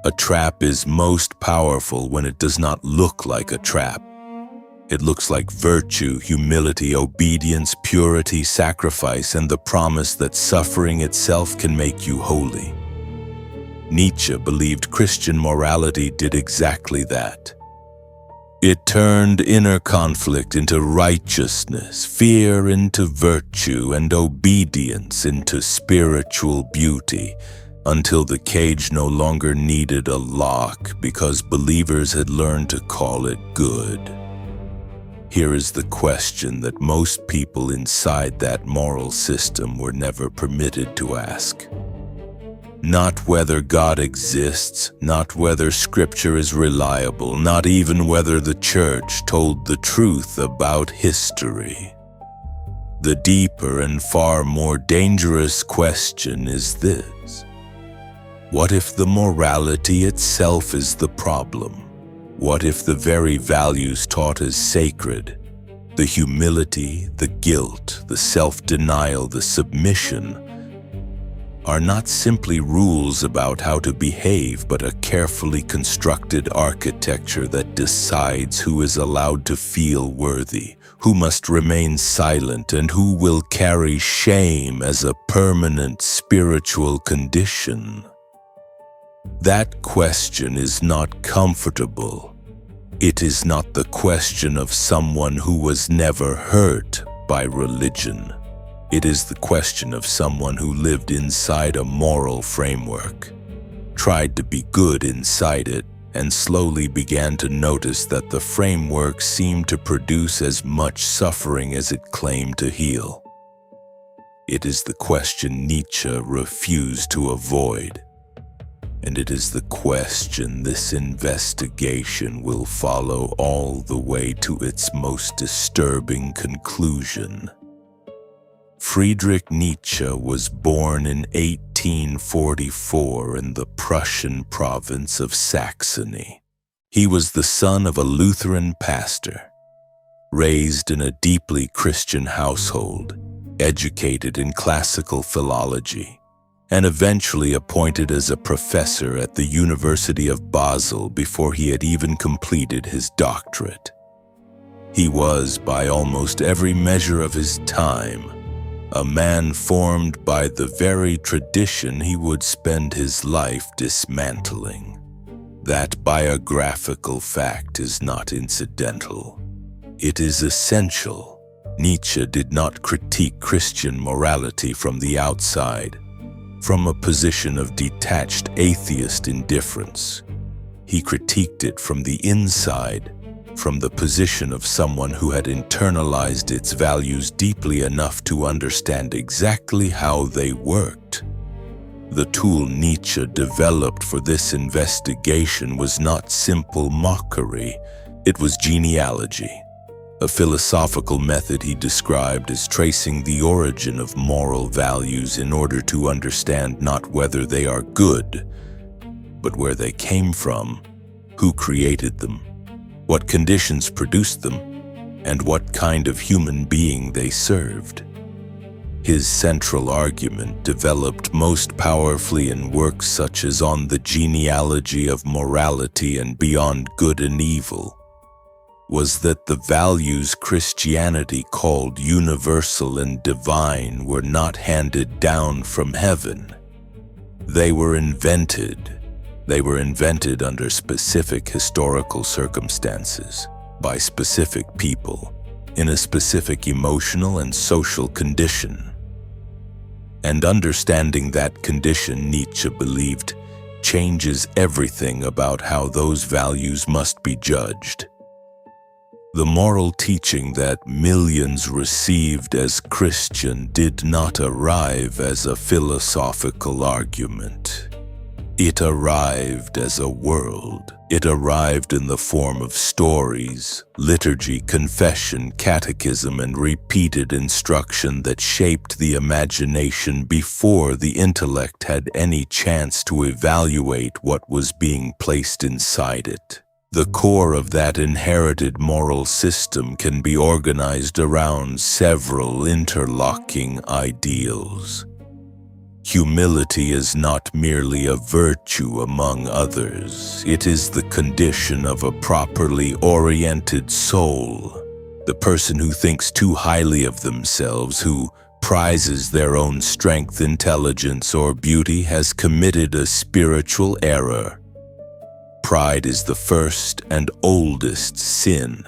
A trap is most powerful when it does not look like a trap. It looks like virtue, humility, obedience, purity, sacrifice, and the promise that suffering itself can make you holy. Nietzsche believed Christian morality did exactly that. It turned inner conflict into righteousness, fear into virtue, and obedience into spiritual beauty, until the cage no longer needed a lock because believers had learned to call it good. Here is the question that most people inside that moral system were never permitted to ask. Not whether God exists, not whether Scripture is reliable, not even whether the Church told the truth about history. The deeper and far more dangerous question is this: what if the morality itself is the problem? What if the very values taught as sacred, the humility, the guilt, the self-denial, the submission, are not simply rules about how to behave, but a carefully constructed architecture that decides who is allowed to feel worthy, who must remain silent, and who will carry shame as a permanent spiritual condition? That question is not comfortable. It is not the question of someone who was never hurt by religion. It is the question of someone who lived inside a moral framework, tried to be good inside it, and slowly began to notice that the framework seemed to produce as much suffering as it claimed to heal. It is the question Nietzsche refused to avoid. And it is the question this investigation will follow all the way to its most disturbing conclusion. Friedrich Nietzsche was born in 1844 in the Prussian province of Saxony. He was the son of a Lutheran pastor, raised in a deeply Christian household, educated in classical philology, and eventually appointed as a professor at the University of Basel before he had even completed his doctorate. He was, by almost every measure of his time, a man formed by the very tradition he would spend his life dismantling. That biographical fact is not incidental. It is essential. Nietzsche did not critique Christian morality from the outside, from a position of detached atheist indifference. He critiqued it from the inside, from the position of someone who had internalized its values deeply enough to understand exactly how they worked. The tool Nietzsche developed for this investigation was not simple mockery, it was genealogy, a philosophical method he described as tracing the origin of moral values in order to understand not whether they are good, but where they came from, who created them, what conditions produced them, and what kind of human being they served. His central argument, developed most powerfully in works such as On the Genealogy of Morality and Beyond Good and Evil, was that the values Christianity called universal and divine were not handed down from heaven. They were invented. They were invented under specific historical circumstances, by specific people, in a specific emotional and social condition. And understanding that condition, Nietzsche believed, changes everything about how those values must be judged. The moral teaching that millions received as Christian did not arrive as a philosophical argument. It arrived as a world. It arrived in the form of stories, liturgy, confession, catechism, and repeated instruction that shaped the imagination before the intellect had any chance to evaluate what was being placed inside it. The core of that inherited moral system can be organized around several interlocking ideals. Humility is not merely a virtue among others. It is the condition of a properly oriented soul. The person who thinks too highly of themselves, who prizes their own strength, intelligence, or beauty, has committed a spiritual error. Pride is the first and oldest sin.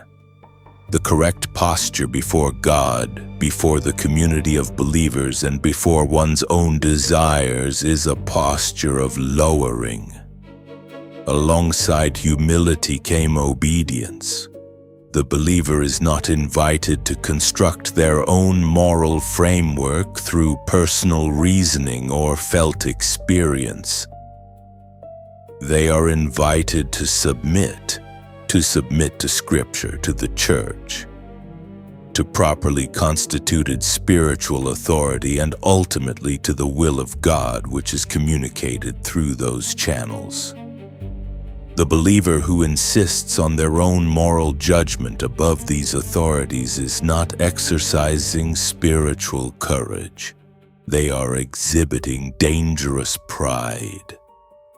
The correct posture before God, before the community of believers, and before one's own desires is a posture of lowering. Alongside humility came obedience. The believer is not invited to construct their own moral framework through personal reasoning or felt experience. They are invited to submit to Scripture, to the church, to properly constituted spiritual authority, and ultimately to the will of God, which is communicated through those channels. The believer who insists on their own moral judgment above these authorities is not exercising spiritual courage. They are exhibiting dangerous pride.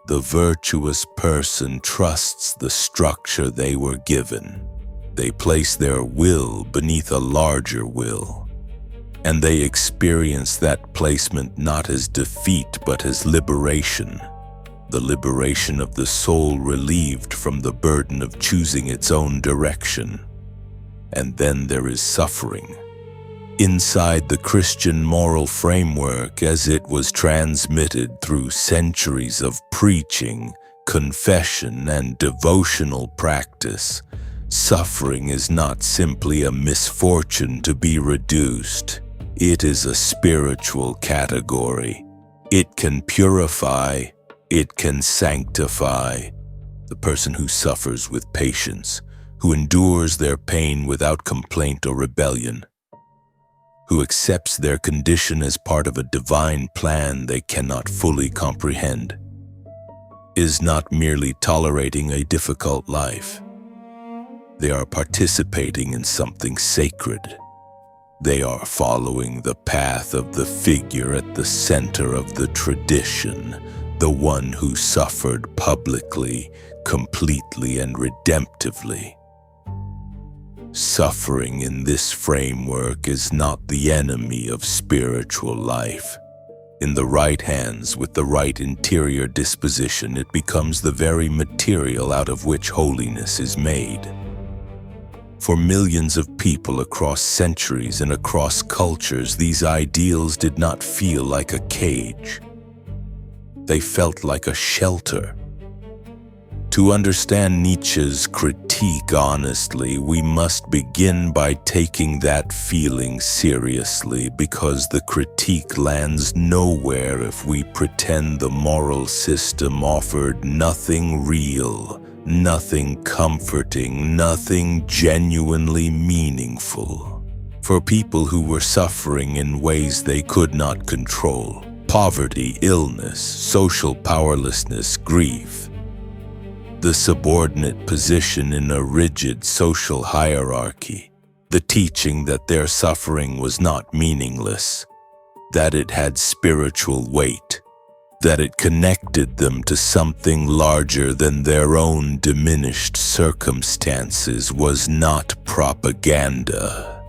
The virtuous person trusts the structure they were given. They place their will beneath a larger will, and they experience that placement not as defeat but as liberation, the liberation of the soul relieved from the burden of choosing its own direction. And then there is suffering. Inside the Christian moral framework as it was transmitted through centuries of preaching, confession, and devotional practice, suffering is not simply a misfortune to be reduced. It is a spiritual category. It can purify, it can sanctify. The person who suffers with patience, who endures their pain without complaint or rebellion, who accepts their condition as part of a divine plan they cannot fully comprehend, is not merely tolerating a difficult life. They are participating in something sacred. They are following the path of the figure at the center of the tradition, the one who suffered publicly, completely, and redemptively. Suffering in this framework is not the enemy of spiritual life. In the right hands, with the right interior disposition, it becomes the very material out of which holiness is made. For millions of people across centuries and across cultures, these ideals did not feel like a cage. They felt like a shelter. To understand Nietzsche's critique honestly, we must begin by taking that feeling seriously, because the critique lands nowhere if we pretend the moral system offered nothing real, nothing comforting, nothing genuinely meaningful. For people who were suffering in ways they could not control, poverty, illness, social powerlessness, grief, the subordinate position in a rigid social hierarchy, the teaching that their suffering was not meaningless, that it had spiritual weight, that it connected them to something larger than their own diminished circumstances, was not propaganda.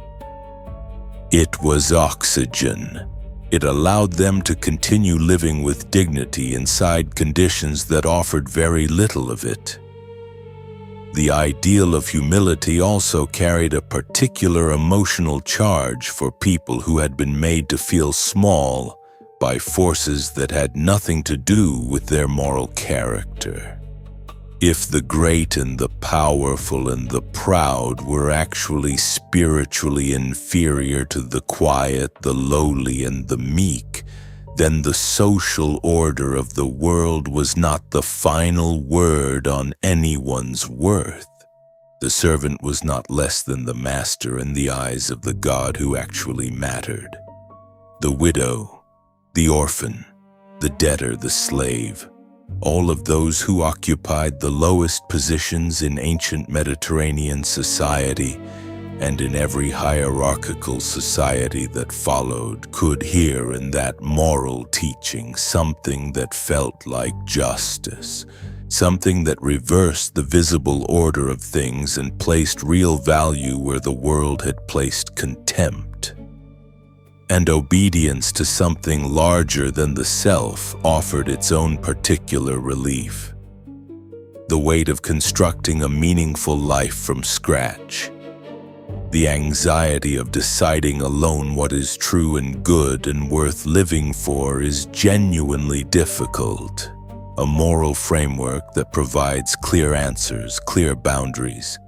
It was oxygen. It allowed them to continue living with dignity inside conditions that offered very little of it. The ideal of humility also carried a particular emotional charge for people who had been made to feel small by forces that had nothing to do with their moral character. If the great and the powerful and the proud were actually spiritually inferior to the quiet, the lowly, and the meek, then the social order of the world was not the final word on anyone's worth. The servant was not less than the master in the eyes of the God who actually mattered. The widow, the orphan, the debtor, the slave, all of those who occupied the lowest positions in ancient Mediterranean society and in every hierarchical society that followed could hear in that moral teaching something that felt like justice, something that reversed the visible order of things and placed real value where the world had placed contempt. And obedience to something larger than the self offered its own particular relief. The weight of constructing a meaningful life from scratch. The anxiety of deciding alone what is true and good and worth living for is genuinely difficult. A moral framework that provides clear answers, clear boundaries,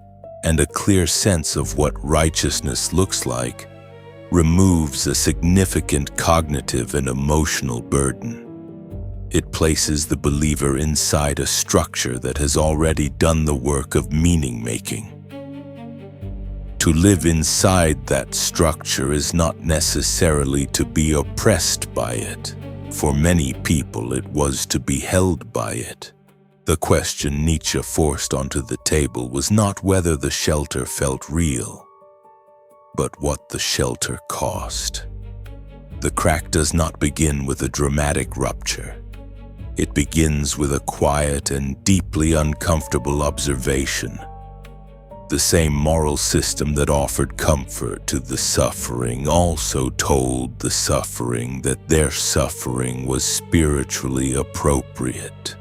and a clear sense of what righteousness looks like removes a significant cognitive and emotional burden. It places the believer inside a structure that has already done the work of meaning-making. To live inside that structure is not necessarily to be oppressed by it. For many people, it was to be held by it. The question Nietzsche forced onto the table was not whether the shelter felt real, but what the shelter cost. The crack does not begin with a dramatic rupture. It begins with a quiet and deeply uncomfortable observation. The same moral system that offered comfort to the suffering also told the suffering that their suffering was spiritually appropriate.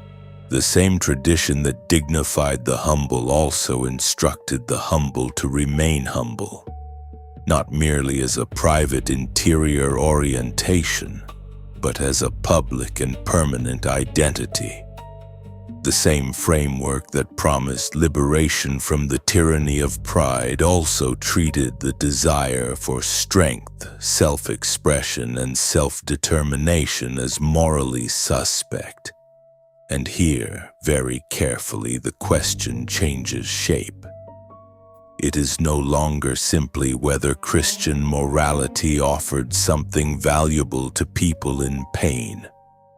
The same tradition that dignified the humble also instructed the humble to remain humble, not merely as a private interior orientation, but as a public and permanent identity. The same framework that promised liberation from the tyranny of pride also treated the desire for strength, self-expression, and self-determination as morally suspect. And here, very carefully, the question changes shape. It is no longer simply whether Christian morality offered something valuable to people in pain.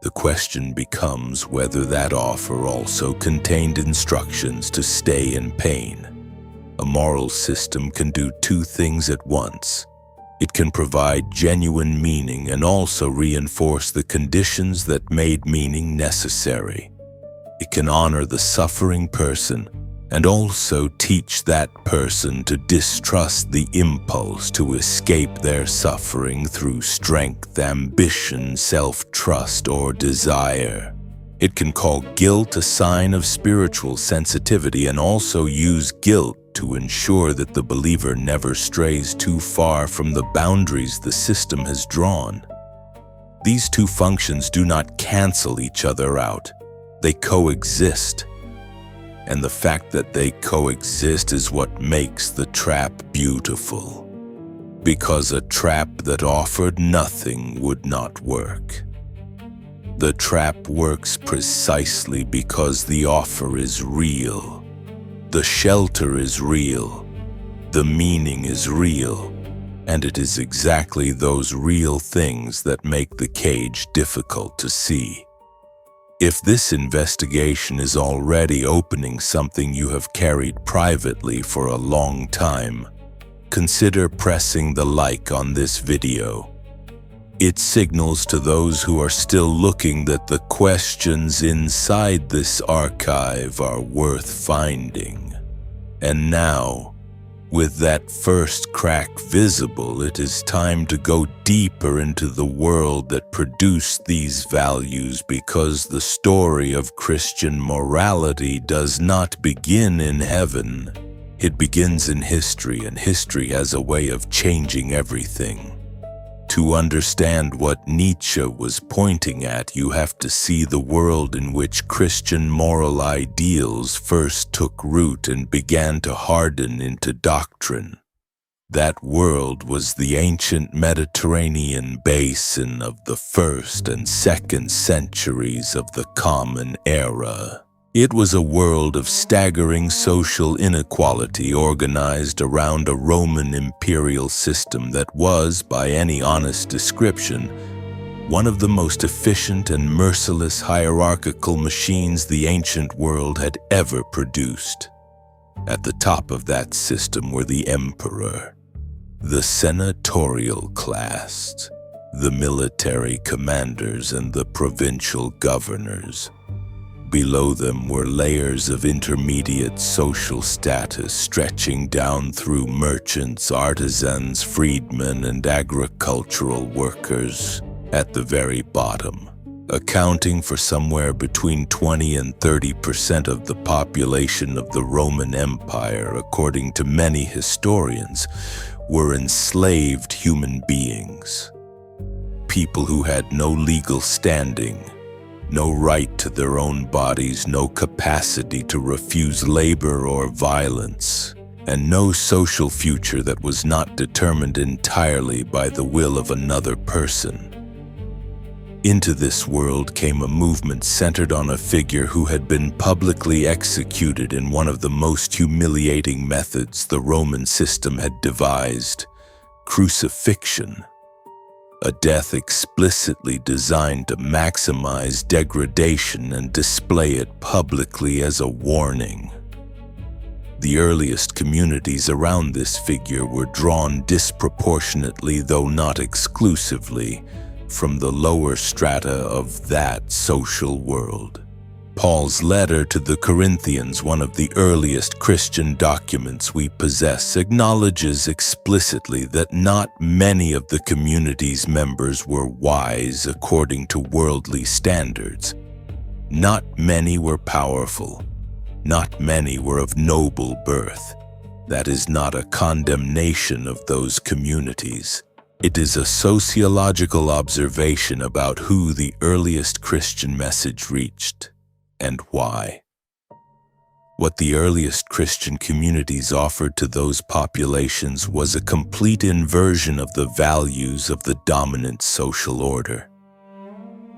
The question becomes whether that offer also contained instructions to stay in pain. A moral system can do two things at once. It can provide genuine meaning and also reinforce the conditions that made meaning necessary. It can honor the suffering person and also teach that person to distrust the impulse to escape their suffering through strength, ambition, self-trust, or desire. It can call guilt a sign of spiritual sensitivity and also use guilt to ensure that the believer never strays too far from the boundaries the system has drawn. These two functions do not cancel each other out. They coexist. And the fact that they coexist is what makes the trap beautiful. Because a trap that offered nothing would not work. The trap works precisely because the offer is real. The shelter is real. The meaning is real. And it is exactly those real things that make the cage difficult to see. If this investigation is already opening something you have carried privately for a long time, consider pressing the like on this video. It signals to those who are still looking that the questions inside this archive are worth finding. And now, with that first crack visible, it is time to go deeper into the world that produced these values, because the story of Christian morality does not begin in heaven. It begins in history, and history has a way of changing everything. To understand what Nietzsche was pointing at, you have to see the world in which Christian moral ideals first took root and began to harden into doctrine. That world was the ancient Mediterranean basin of the 1st and 2nd centuries of the Common Era. It was a world of staggering social inequality organized around a Roman imperial system that was, by any honest description, one of the most efficient and merciless hierarchical machines the ancient world had ever produced. At the top of that system were the emperor, the senatorial class, the military commanders, and the provincial governors. Below them were layers of intermediate social status stretching down through merchants, artisans, freedmen, and agricultural workers. At the very bottom, accounting for somewhere between 20 and 30% of the population of the Roman Empire, according to many historians, were enslaved human beings. People who had no legal standing, no right to their own bodies, no capacity to refuse labor or violence, and no social future that was not determined entirely by the will of another person. Into this world came a movement centered on a figure who had been publicly executed in one of the most humiliating methods the Roman system had devised: crucifixion. A death explicitly designed to maximize degradation and display it publicly as a warning. The earliest communities around this figure were drawn disproportionately, though not exclusively, from the lower strata of that social world. Paul's letter to the Corinthians, one of the earliest Christian documents we possess, acknowledges explicitly that not many of the community's members were wise according to worldly standards. Not many were powerful. Not many were of noble birth. That is not a condemnation of those communities. It is a sociological observation about who the earliest Christian message reached and why. What the earliest Christian communities offered to those populations was a complete inversion of the values of the dominant social order.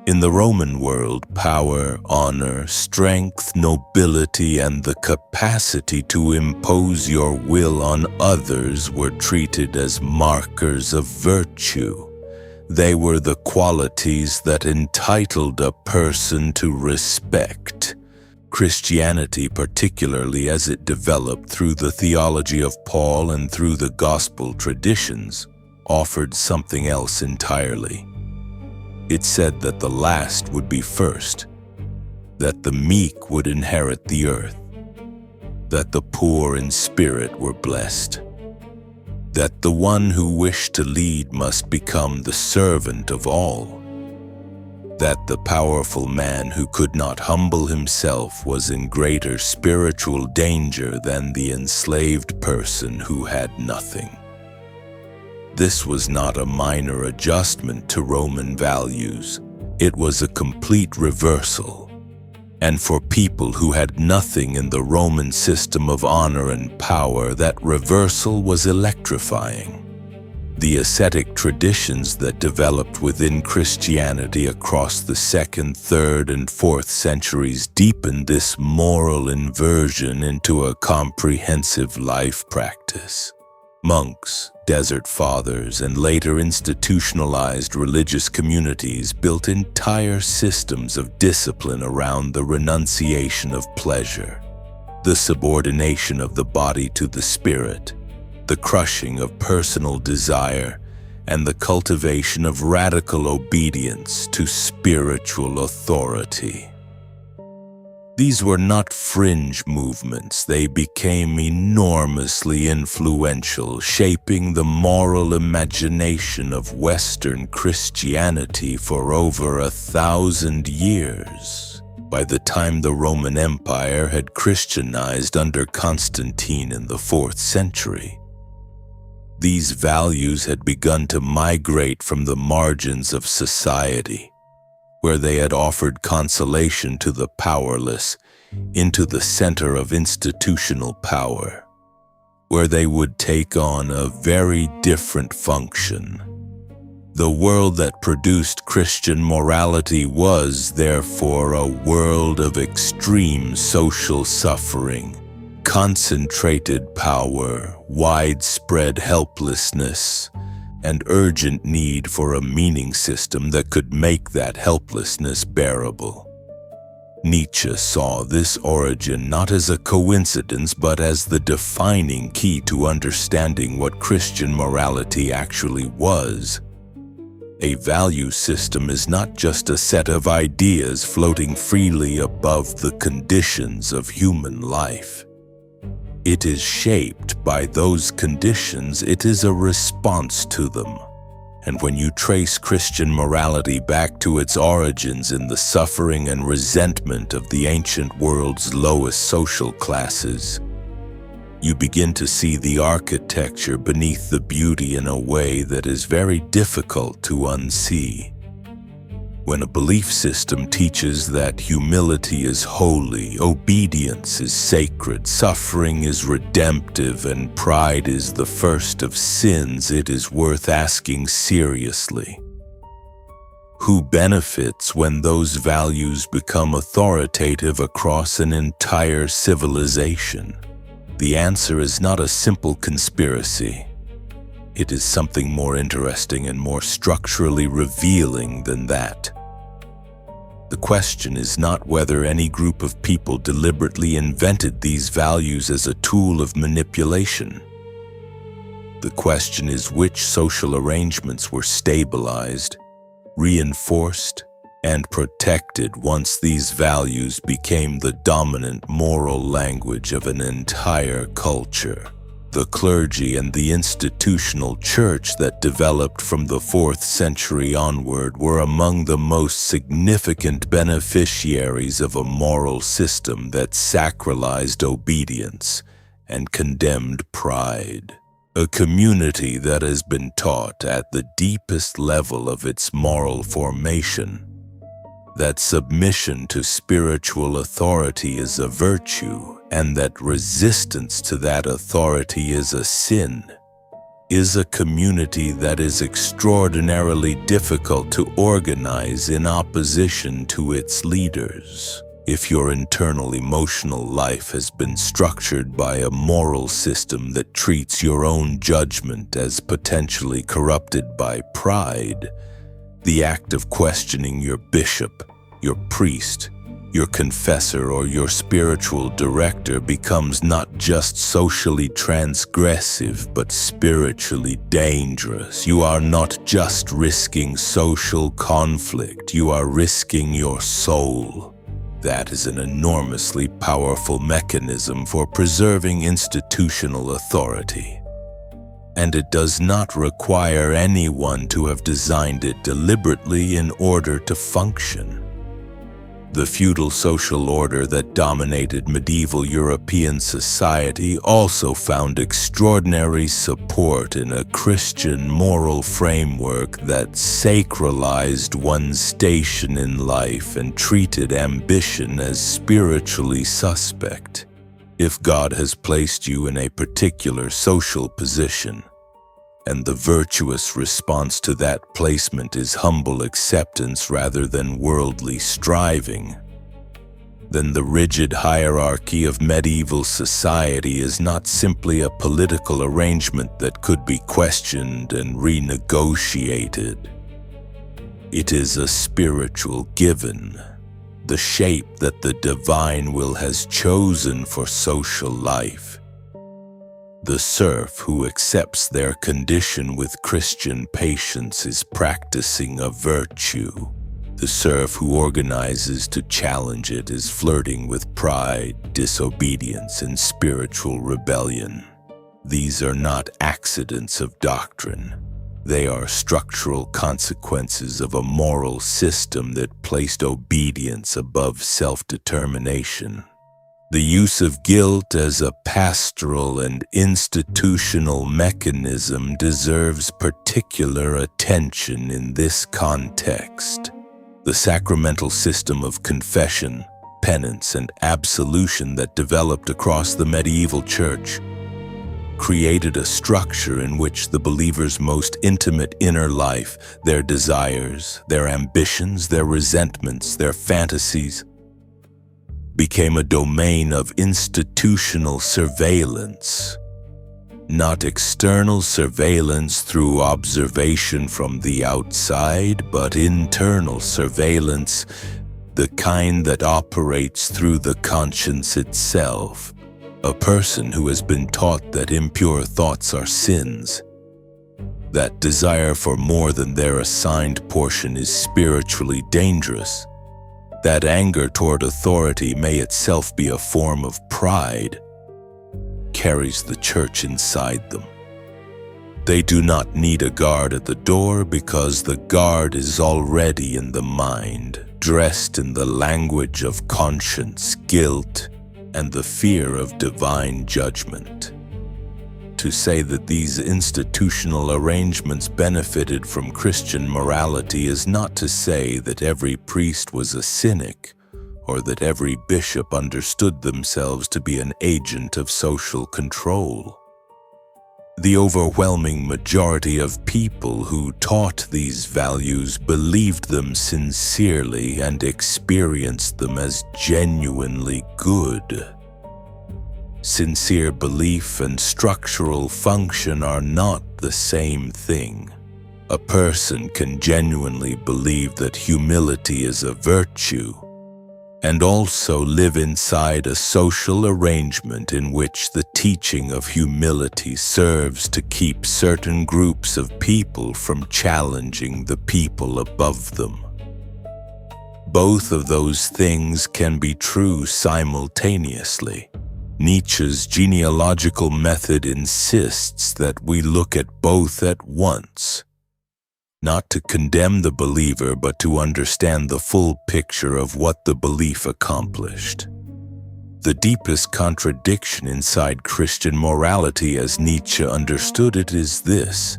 In the Roman world, power, honor, strength, nobility, and the capacity to impose your will on others were treated as markers of virtue. They were the qualities that entitled a person to respect. Christianity, particularly as it developed through the theology of Paul and through the gospel traditions, offered something else entirely. It said that the last would be first, that the meek would inherit the earth, that the poor in spirit were blessed, that the one who wished to lead must become the servant of all, that the powerful man who could not humble himself was in greater spiritual danger than the enslaved person who had nothing. This was not a minor adjustment to Roman values. It was a complete reversal. And for people who had nothing in the Roman system of honor and power, that reversal was electrifying. The ascetic traditions that developed within Christianity across the 2nd, 3rd, and 4th centuries deepened this moral inversion into a comprehensive life practice. Monks, desert fathers, and later institutionalized religious communities built entire systems of discipline around the renunciation of pleasure, the subordination of the body to the spirit, the crushing of personal desire, and the cultivation of radical obedience to spiritual authority. These were not fringe movements. They became enormously influential, shaping the moral imagination of Western Christianity for over 1,000 years. By the time the Roman Empire had Christianized under Constantine in the 4th century, these values had begun to migrate from the margins of society, where they had offered consolation to the powerless, into the center of institutional power, where they would take on a very different function. The world that produced Christian morality was, therefore, a world of extreme social suffering, concentrated power, widespread helplessness, and urgent need for a meaning system that could make that helplessness bearable. Nietzsche saw this origin not as a coincidence but as the defining key to understanding what Christian morality actually was. A value system is not just a set of ideas floating freely above the conditions of human life. It is shaped by those conditions. It is a response to them. And when you trace Christian morality back to its origins in the suffering and resentment of the ancient world's lowest social classes, you begin to see the architecture beneath the beauty in a way that is very difficult to unsee. When a belief system teaches that humility is holy, obedience is sacred, suffering is redemptive, and pride is the first of sins, it is worth asking seriously. Who benefits when those values become authoritative across an entire civilization? The answer is not a simple conspiracy. It is something more interesting and more structurally revealing than that. The question is not whether any group of people deliberately invented these values as a tool of manipulation. The question is which social arrangements were stabilized, reinforced, and protected once these values became the dominant moral language of an entire culture. The clergy and the institutional church that developed from the 4th century onward were among the most significant beneficiaries of a moral system that sacralized obedience and condemned pride. A community that has been taught at the deepest level of its moral formation that submission to spiritual authority is a virtue and that resistance to that authority is a sin, is a community that is extraordinarily difficult to organize in opposition to its leaders. If your internal emotional life has been structured by a moral system that treats your own judgment as potentially corrupted by pride, the act of questioning your bishop, your priest, your confessor, or your spiritual director becomes not just socially transgressive but spiritually dangerous. You are not just risking social conflict, you are risking your soul. That is an enormously powerful mechanism for preserving institutional authority. And it does not require anyone to have designed it deliberately in order to function. The feudal social order that dominated medieval European society also found extraordinary support in a Christian moral framework that sacralized one's station in life and treated ambition as spiritually suspect. If God has placed you in a particular social position, and the virtuous response to that placement is humble acceptance rather than worldly striving, then the rigid hierarchy of medieval society is not simply a political arrangement that could be questioned and renegotiated. It is a spiritual given, the shape that the divine will has chosen for social life. The serf who accepts their condition with Christian patience is practicing a virtue. The serf who organizes to challenge it is flirting with pride, disobedience, and spiritual rebellion. These are not accidents of doctrine. They are structural consequences of a moral system that placed obedience above self-determination. The use of guilt as a pastoral and institutional mechanism deserves particular attention in this context. The sacramental system of confession, penance, and absolution that developed across the medieval church created a structure in which the believer's most intimate inner life, their desires, their ambitions, their resentments, their fantasies, became a domain of institutional surveillance, not external surveillance through observation from the outside, but internal surveillance the kind that operates through the conscience itself. A person who has been taught that impure thoughts are sins, that desire for more than their assigned portion is spiritually dangerous, that anger toward authority may itself be a form of pride, carries the church inside them. They do not need a guard at the door because the guard is already in the mind, dressed in the language of conscience, guilt, and the fear of divine judgment. To say that these institutional arrangements benefited from Christian morality is not to say that every priest was a cynic, or that every bishop understood themselves to be an agent of social control. The overwhelming majority of people who taught these values believed them sincerely and experienced them as genuinely good. Sincere belief and structural function are not the same thing. A person can genuinely believe that humility is a virtue, and also live inside a social arrangement in which the teaching of humility serves to keep certain groups of people from challenging the people above them. Both of those things can be true simultaneously. Nietzsche's genealogical method insists that we look at both at once, not to condemn the believer, but to understand the full picture of what the belief accomplished. The deepest contradiction inside Christian morality as Nietzsche understood it is this: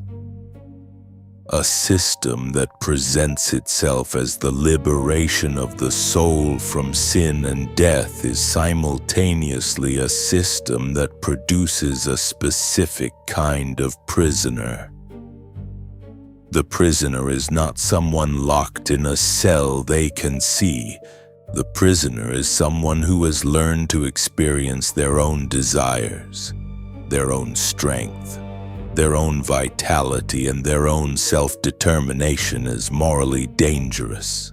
a system that presents itself as the liberation of the soul from sin and death is simultaneously a system that produces a specific kind of prisoner. The prisoner is not someone locked in a cell they can see. The prisoner is someone who has learned to experience their own desires, their own strength, their own vitality, and their own self-determination as morally dangerous.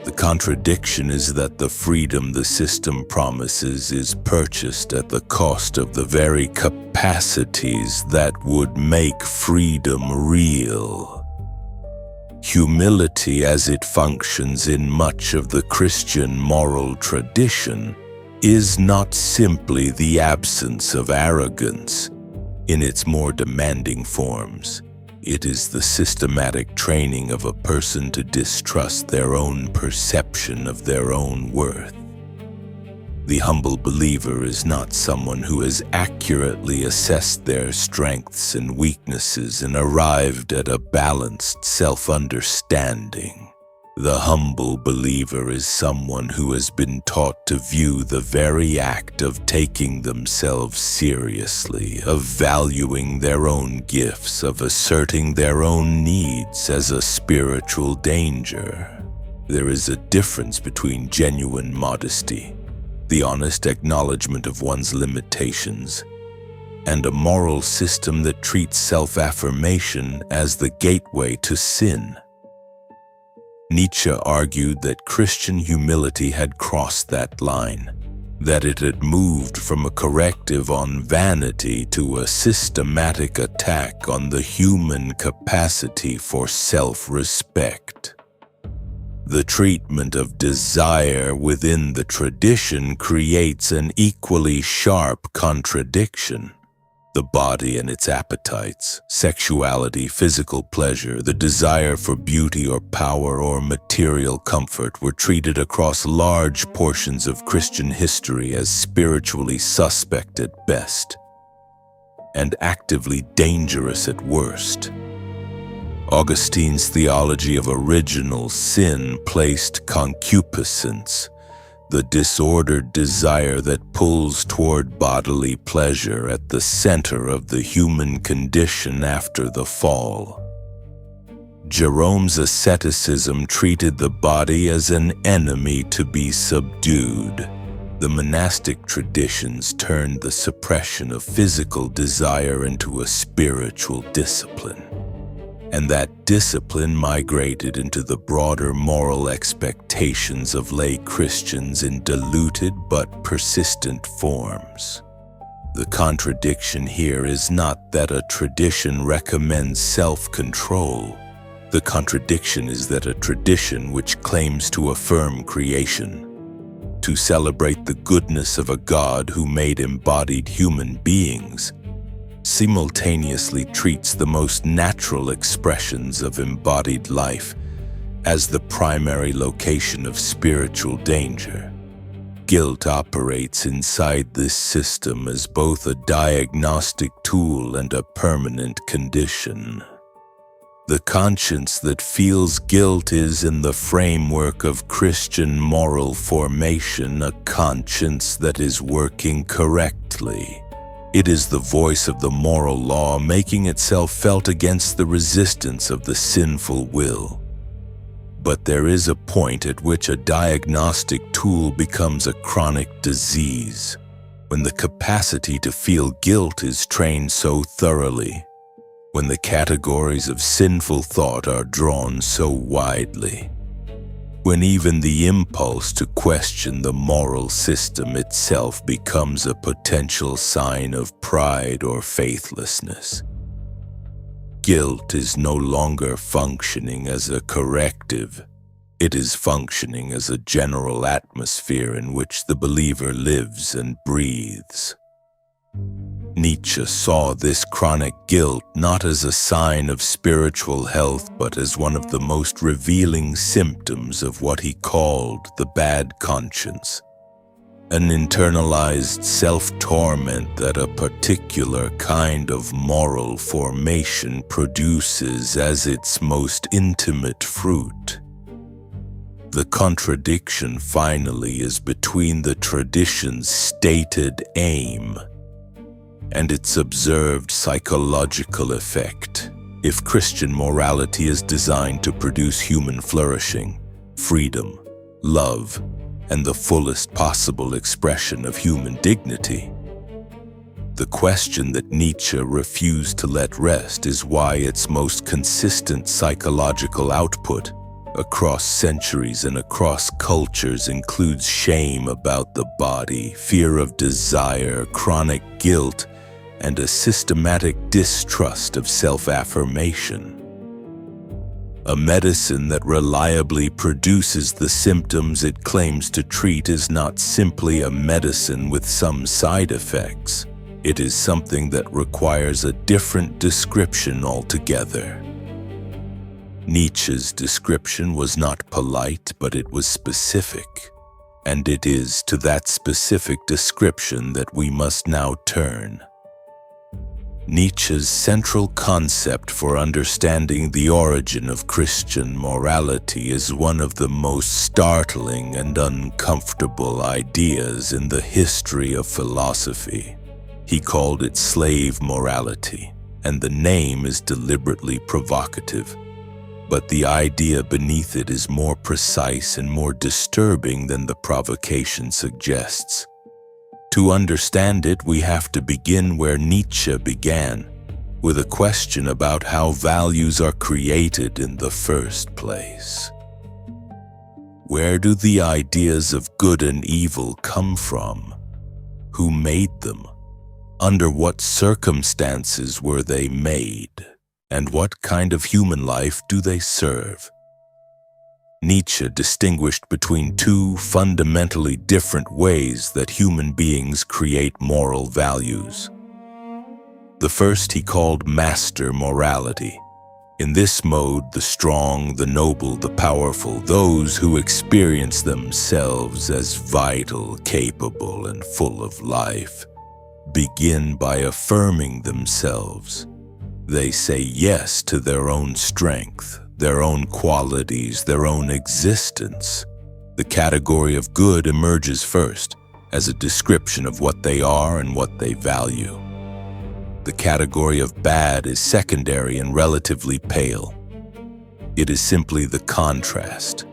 The contradiction is that the freedom the system promises is purchased at the cost of the very capacities that would make freedom real. Humility, as it functions in much of the Christian moral tradition, is not simply the absence of arrogance in its more demanding forms. It is the systematic training of a person to distrust their own perception of their own worth. The humble believer is not someone who has accurately assessed their strengths and weaknesses and arrived at a balanced self-understanding. The humble believer is someone who has been taught to view the very act of taking themselves seriously, of valuing their own gifts, of asserting their own needs as a spiritual danger. There is a difference between genuine modesty, the honest acknowledgement of one's limitations, and a moral system that treats self-affirmation as the gateway to sin. Nietzsche argued that Christian humility had crossed that line, that it had moved from a corrective on vanity to a systematic attack on the human capacity for self-respect. The treatment of desire within the tradition creates an equally sharp contradiction. The body and its appetites, sexuality, physical pleasure, the desire for beauty or power or material comfort were treated across large portions of Christian history as spiritually suspect at best and actively dangerous at worst. Augustine's theology of original sin placed concupiscence, the disordered desire that pulls toward bodily pleasure, at the center of the human condition after the fall. Jerome's asceticism treated the body as an enemy to be subdued. The monastic traditions turned the suppression of physical desire into a spiritual discipline. and that discipline migrated into the broader moral expectations of lay Christians in diluted but persistent forms. The contradiction here is not that a tradition recommends self-control. The contradiction is that a tradition which claims to affirm creation, to celebrate the goodness of a God who made embodied human beings, simultaneously treats the most natural expressions of embodied life as the primary location of spiritual danger. Guilt operates inside this system as both a diagnostic tool and a permanent condition. The conscience that feels guilt is, in the framework of Christian moral formation, a conscience that is working correctly. It is the voice of the moral law making itself felt against the resistance of the sinful will. But there is a point at which a diagnostic tool becomes a chronic disease, when the capacity to feel guilt is trained so thoroughly, when the categories of sinful thought are drawn so widely, when even the impulse to question the moral system itself becomes a potential sign of pride or faithlessness. Guilt is no longer functioning as a corrective. It is functioning as a general atmosphere in which the believer lives and breathes. Nietzsche saw this chronic guilt not as a sign of spiritual health, but as one of the most revealing symptoms of what he called the bad conscience, an internalized self-torment that a particular kind of moral formation produces as its most intimate fruit. The contradiction, finally, is between the tradition's stated aim and its observed psychological effect. If Christian morality is designed to produce human flourishing, freedom, love, and the fullest possible expression of human dignity, the question that Nietzsche refused to let rest is why its most consistent psychological output across centuries and across cultures includes shame about the body, fear of desire, chronic guilt, and a systematic distrust of self-affirmation. A medicine that reliably produces the symptoms it claims to treat is not simply a medicine with some side effects. It is something that requires a different description altogether. Nietzsche's description was not polite, but it was specific, and it is to that specific description that we must now turn. Nietzsche's central concept for understanding the origin of Christian morality is one of the most startling and uncomfortable ideas in the history of philosophy. He called it slave morality, and the name is deliberately provocative. But the idea beneath it is more precise and more disturbing than the provocation suggests. To understand it, we have to begin where Nietzsche began, with a question about how values are created in the first place. Where do the ideas of good and evil come from? Who made them? Under what circumstances were they made? And what kind of human life do they serve? Nietzsche distinguished between two fundamentally different ways that human beings create moral values. The first he called master morality. In this mode, the strong, the noble, the powerful, those who experience themselves as vital, capable, and full of life, begin by affirming themselves. They say yes to their own strength, their own qualities, their own existence. The category of good emerges first, as a description of what they are and what they value. The category of bad is secondary and relatively pale. It is simply the contrast,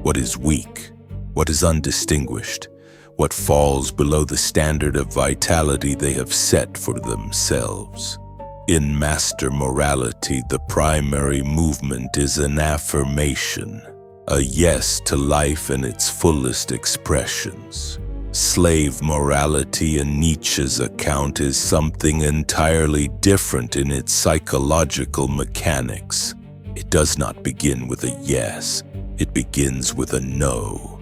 what is weak, what is undistinguished, what falls below the standard of vitality they have set for themselves. In master morality, the primary movement is an affirmation, a yes to life in its fullest expressions. Slave morality in Nietzsche's account is something entirely different in its psychological mechanics. It does not begin with a yes, it begins with a no.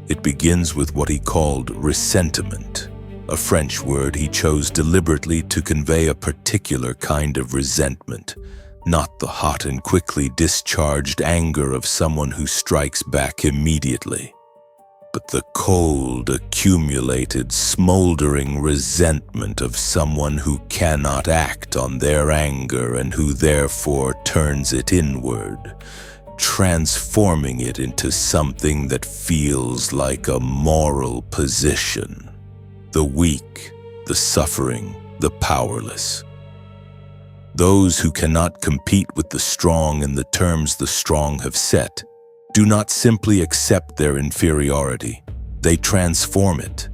It begins with what he called ressentiment, a French word he chose deliberately to convey a particular kind of resentment, not the hot and quickly discharged anger of someone who strikes back immediately, but the cold, accumulated, smoldering resentment of someone who cannot act on their anger and who therefore turns it inward, transforming it into something that feels like a moral position. The weak, the suffering, the powerless. Those who cannot compete with the strong in the terms the strong have set do not simply accept their inferiority. They transform it.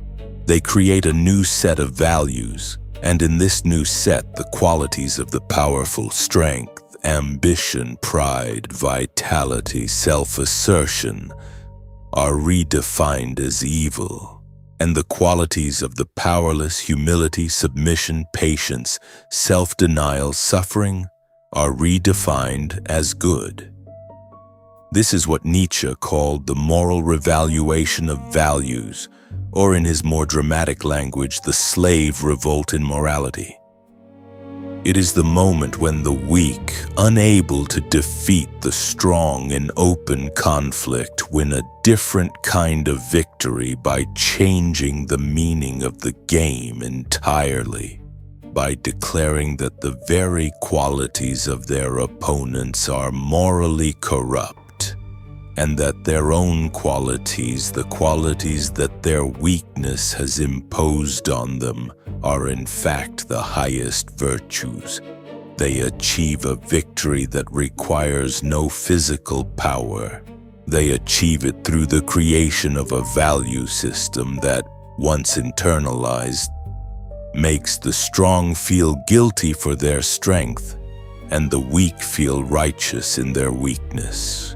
They create a new set of values, and in this new set, the qualities of the powerful strength, ambition, pride, vitality, self-assertion are redefined as evil. And the qualities of the powerless, humility, submission, patience, self-denial, suffering, are redefined as good. This is what Nietzsche called the moral revaluation of values, or in his more dramatic language, the slave revolt in morality. It is the moment when the weak, unable to defeat the strong in open conflict, win a different kind of victory by changing the meaning of the game entirely, by declaring that the very qualities of their opponents are morally corrupt, and that their own qualities, the qualities that their weakness has imposed on them, are in fact the highest virtues. They achieve a victory that requires no physical power. They achieve it through the creation of a value system that, once internalized, makes the strong feel guilty for their strength and the weak feel righteous in their weakness.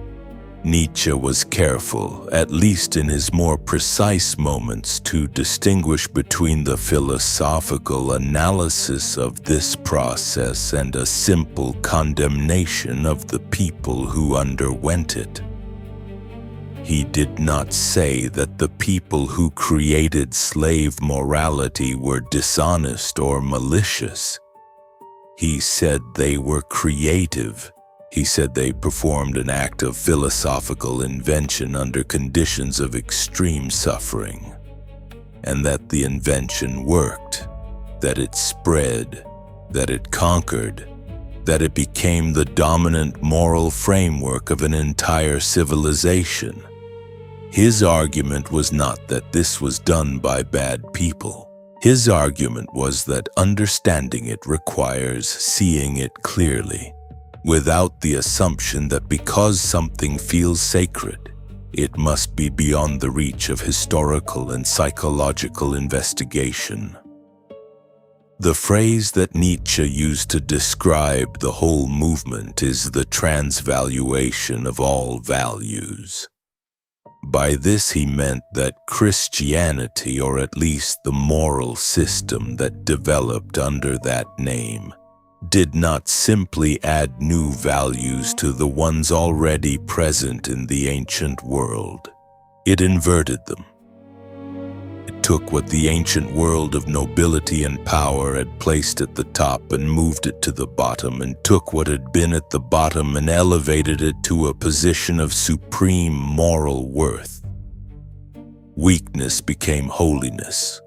Nietzsche was careful, at least in his more precise moments, to distinguish between the philosophical analysis of this process and a simple condemnation of the people who underwent it. He did not say that the people who created slave morality were dishonest or malicious. He said they were creative. He said they performed an act of philosophical invention under conditions of extreme suffering, and that the invention worked, that it spread, that it conquered, that it became the dominant moral framework of an entire civilization. His argument was not that this was done by bad people. His argument was that understanding it requires seeing it clearly, without the assumption that because something feels sacred, it must be beyond the reach of historical and psychological investigation. The phrase that Nietzsche used to describe the whole movement is the transvaluation of all values. By this he meant that Christianity, or at least the moral system that developed under that name, did not simply add new values to the ones already present in the ancient world. It inverted them. It took what the ancient world of nobility and power had placed at the top and moved it to the bottom, and took what had been at the bottom and elevated it to a position of supreme moral worth. Weakness became holiness.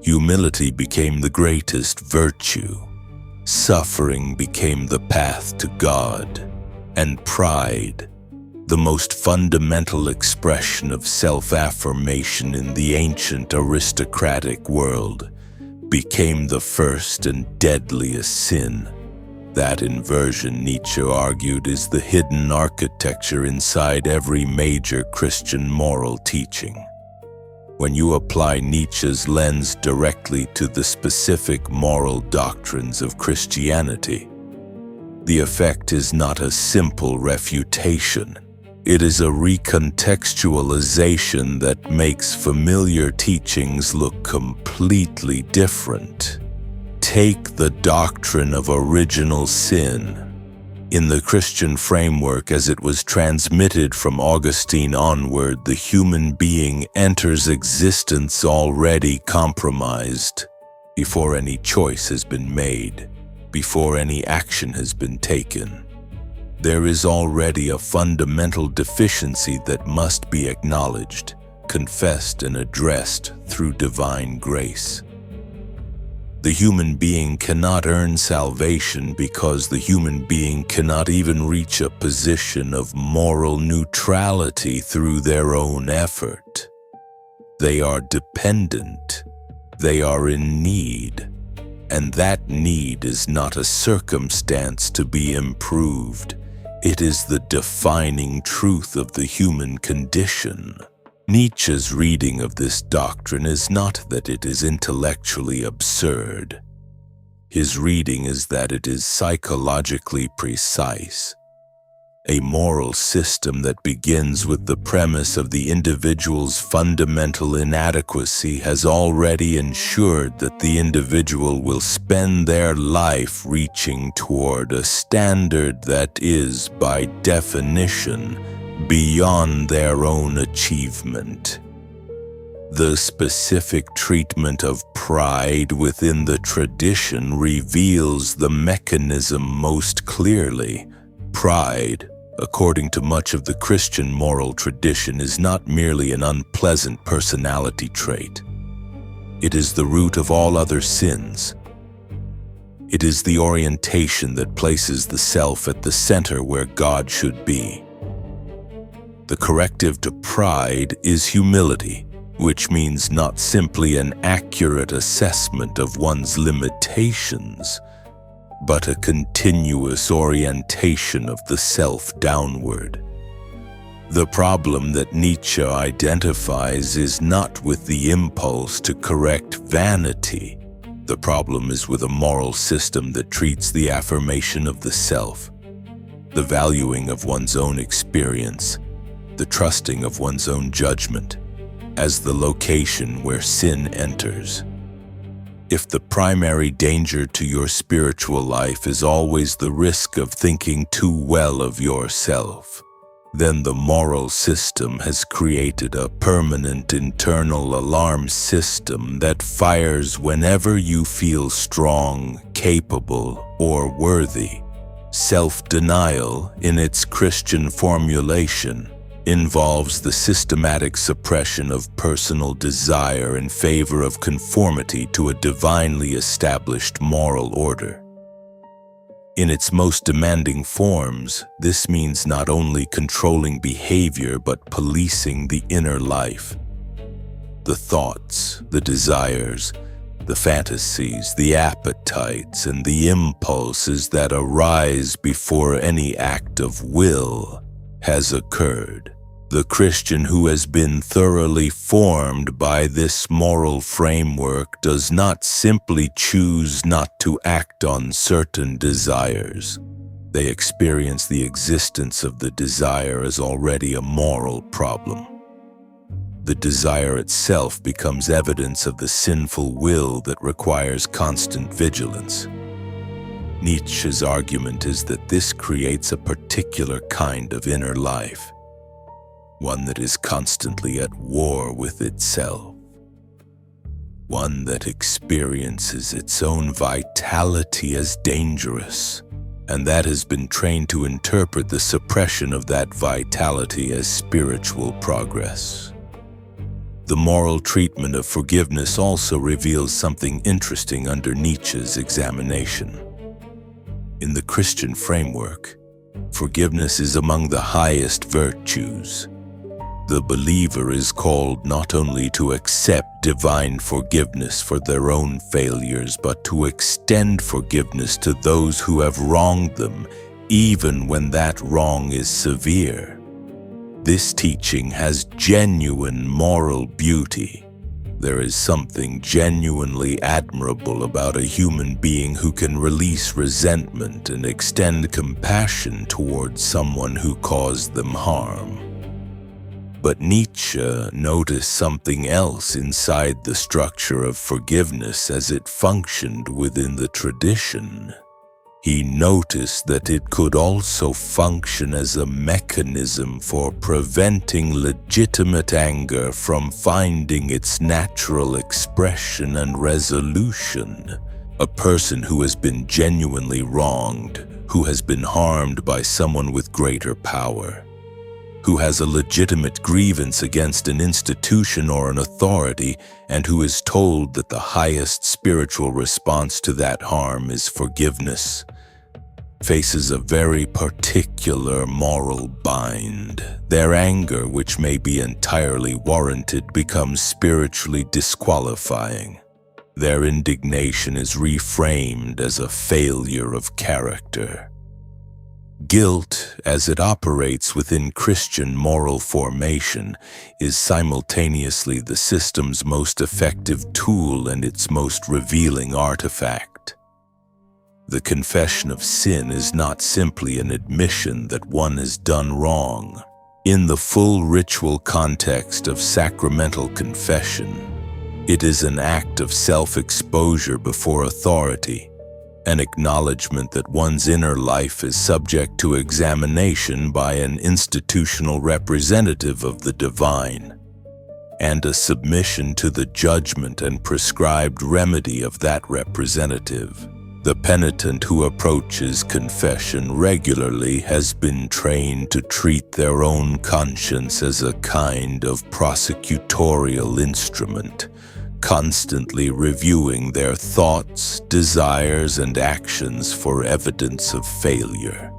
Humility became the greatest virtue. Suffering became the path to God, and pride, the most fundamental expression of self-affirmation in the ancient aristocratic world, became the first and deadliest sin. That inversion, Nietzsche argued, is the hidden architecture inside every major Christian moral teaching. When you apply Nietzsche's lens directly to the specific moral doctrines of Christianity, the effect is not a simple refutation. It is a recontextualization that makes familiar teachings look completely different. Take the doctrine of original sin. In the Christian framework as it was transmitted from Augustine onward, the human being enters existence already compromised, before any choice has been made, before any action has been taken. There is already a fundamental deficiency that must be acknowledged, confessed, and addressed through divine grace. The human being cannot earn salvation because the human being cannot even reach a position of moral neutrality through their own effort. They are dependent. They are in need. And that need is not a circumstance to be improved. It is the defining truth of the human condition. Nietzsche's reading of this doctrine is not that it is intellectually absurd. His reading is that it is psychologically precise. A moral system that begins with the premise of the individual's fundamental inadequacy has already ensured that the individual will spend their life reaching toward a standard that is, by definition, beyond their own achievement. The specific treatment of pride within the tradition reveals the mechanism most clearly. Pride, according to much of the Christian moral tradition, is not merely an unpleasant personality trait. It is the root of all other sins. It is the orientation that places the self at the center where God should be. The corrective to pride is humility, which means not simply an accurate assessment of one's limitations, but a continuous orientation of the self downward. The problem that Nietzsche identifies is not with the impulse to correct vanity. The problem is with a moral system that treats the affirmation of the self, the valuing of one's own experience, the trusting of one's own judgment, as the location where sin enters. If the primary danger to your spiritual life is always the risk of thinking too well of yourself, then the moral system has created a permanent internal alarm system that fires whenever you feel strong, capable, or worthy. Self-denial, in its Christian formulation, involves the systematic suppression of personal desire in favor of conformity to a divinely established moral order. In its most demanding forms, this means not only controlling behavior but policing the inner life. The thoughts, the desires, the fantasies, the appetites, and the impulses that arise before any act of will has occurred. The Christian who has been thoroughly formed by this moral framework does not simply choose not to act on certain desires. They experience the existence of the desire as already a moral problem. The desire itself becomes evidence of the sinful will that requires constant vigilance. Nietzsche's argument is that this creates a particular kind of inner life, one that is constantly at war with itself, one that experiences its own vitality as dangerous, and that has been trained to interpret the suppression of that vitality as spiritual progress. The moral treatment of forgiveness also reveals something interesting under Nietzsche's examination. In the Christian framework, forgiveness is among the highest virtues. The believer is called not only to accept divine forgiveness for their own failures, but to extend forgiveness to those who have wronged them, even when that wrong is severe. This teaching has genuine moral beauty. There is something genuinely admirable about a human being who can release resentment and extend compassion towards someone who caused them harm. But Nietzsche noticed something else inside the structure of forgiveness as it functioned within the tradition. He noticed that it could also function as a mechanism for preventing legitimate anger from finding its natural expression and resolution. A person who has been genuinely wronged, who has been harmed by someone with greater power, who has a legitimate grievance against an institution or an authority, and who is told that the highest spiritual response to that harm is forgiveness, faces a very particular moral bind. Their anger, which may be entirely warranted, becomes spiritually disqualifying. Their indignation is reframed as a failure of character. Guilt, as it operates within Christian moral formation, is simultaneously the system's most effective tool and its most revealing artifact. The confession of sin is not simply an admission that one has done wrong. In the full ritual context of sacramental confession, it is an act of self-exposure before authority, an acknowledgement that one's inner life is subject to examination by an institutional representative of the divine, and a submission to the judgment and prescribed remedy of that representative. The penitent who approaches confession regularly has been trained to treat their own conscience as a kind of prosecutorial instrument, constantly reviewing their thoughts, desires, and actions for evidence of failure.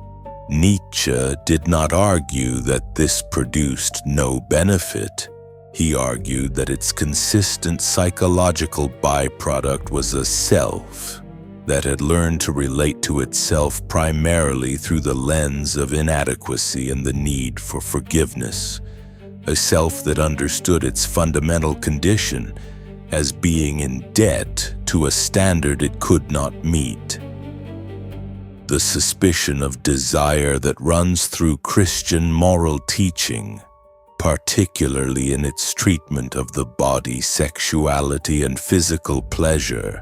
Nietzsche did not argue that this produced no benefit. He argued that its consistent psychological byproduct was a self that had learned to relate to itself primarily through the lens of inadequacy and the need for forgiveness, a self that understood its fundamental condition as being in debt to a standard it could not meet. The suspicion of desire that runs through Christian moral teaching, particularly in its treatment of the body, sexuality, and physical pleasure,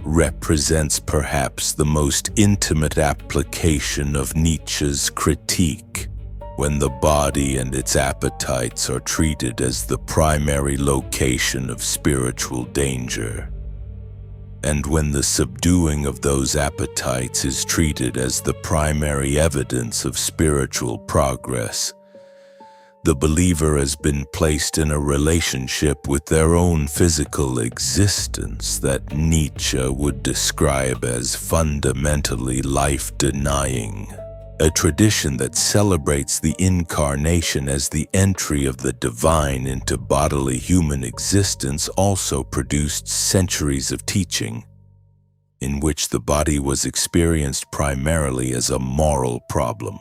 represents perhaps the most intimate application of Nietzsche's critique. When the body and its appetites are treated as the primary location of spiritual danger, and when the subduing of those appetites is treated as the primary evidence of spiritual progress, the believer has been placed in a relationship with their own physical existence that Nietzsche would describe as fundamentally life-denying. A tradition that celebrates the incarnation as the entry of the divine into bodily human existence also produced centuries of teaching, in which the body was experienced primarily as a moral problem.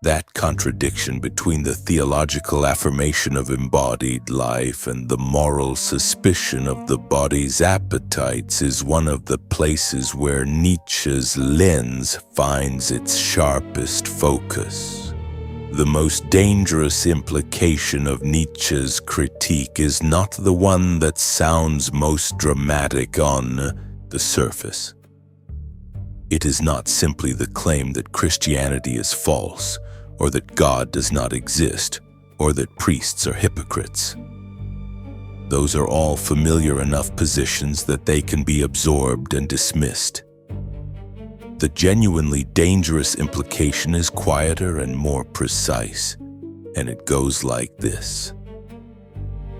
That contradiction between the theological affirmation of embodied life and the moral suspicion of the body's appetites is one of the places where Nietzsche's lens finds its sharpest focus. The most dangerous implication of Nietzsche's critique is not the one that sounds most dramatic on the surface. It is not simply the claim that Christianity is false, or that God does not exist, or that priests are hypocrites. Those are all familiar enough positions that they can be absorbed and dismissed. The genuinely dangerous implication is quieter and more precise, and it goes like this.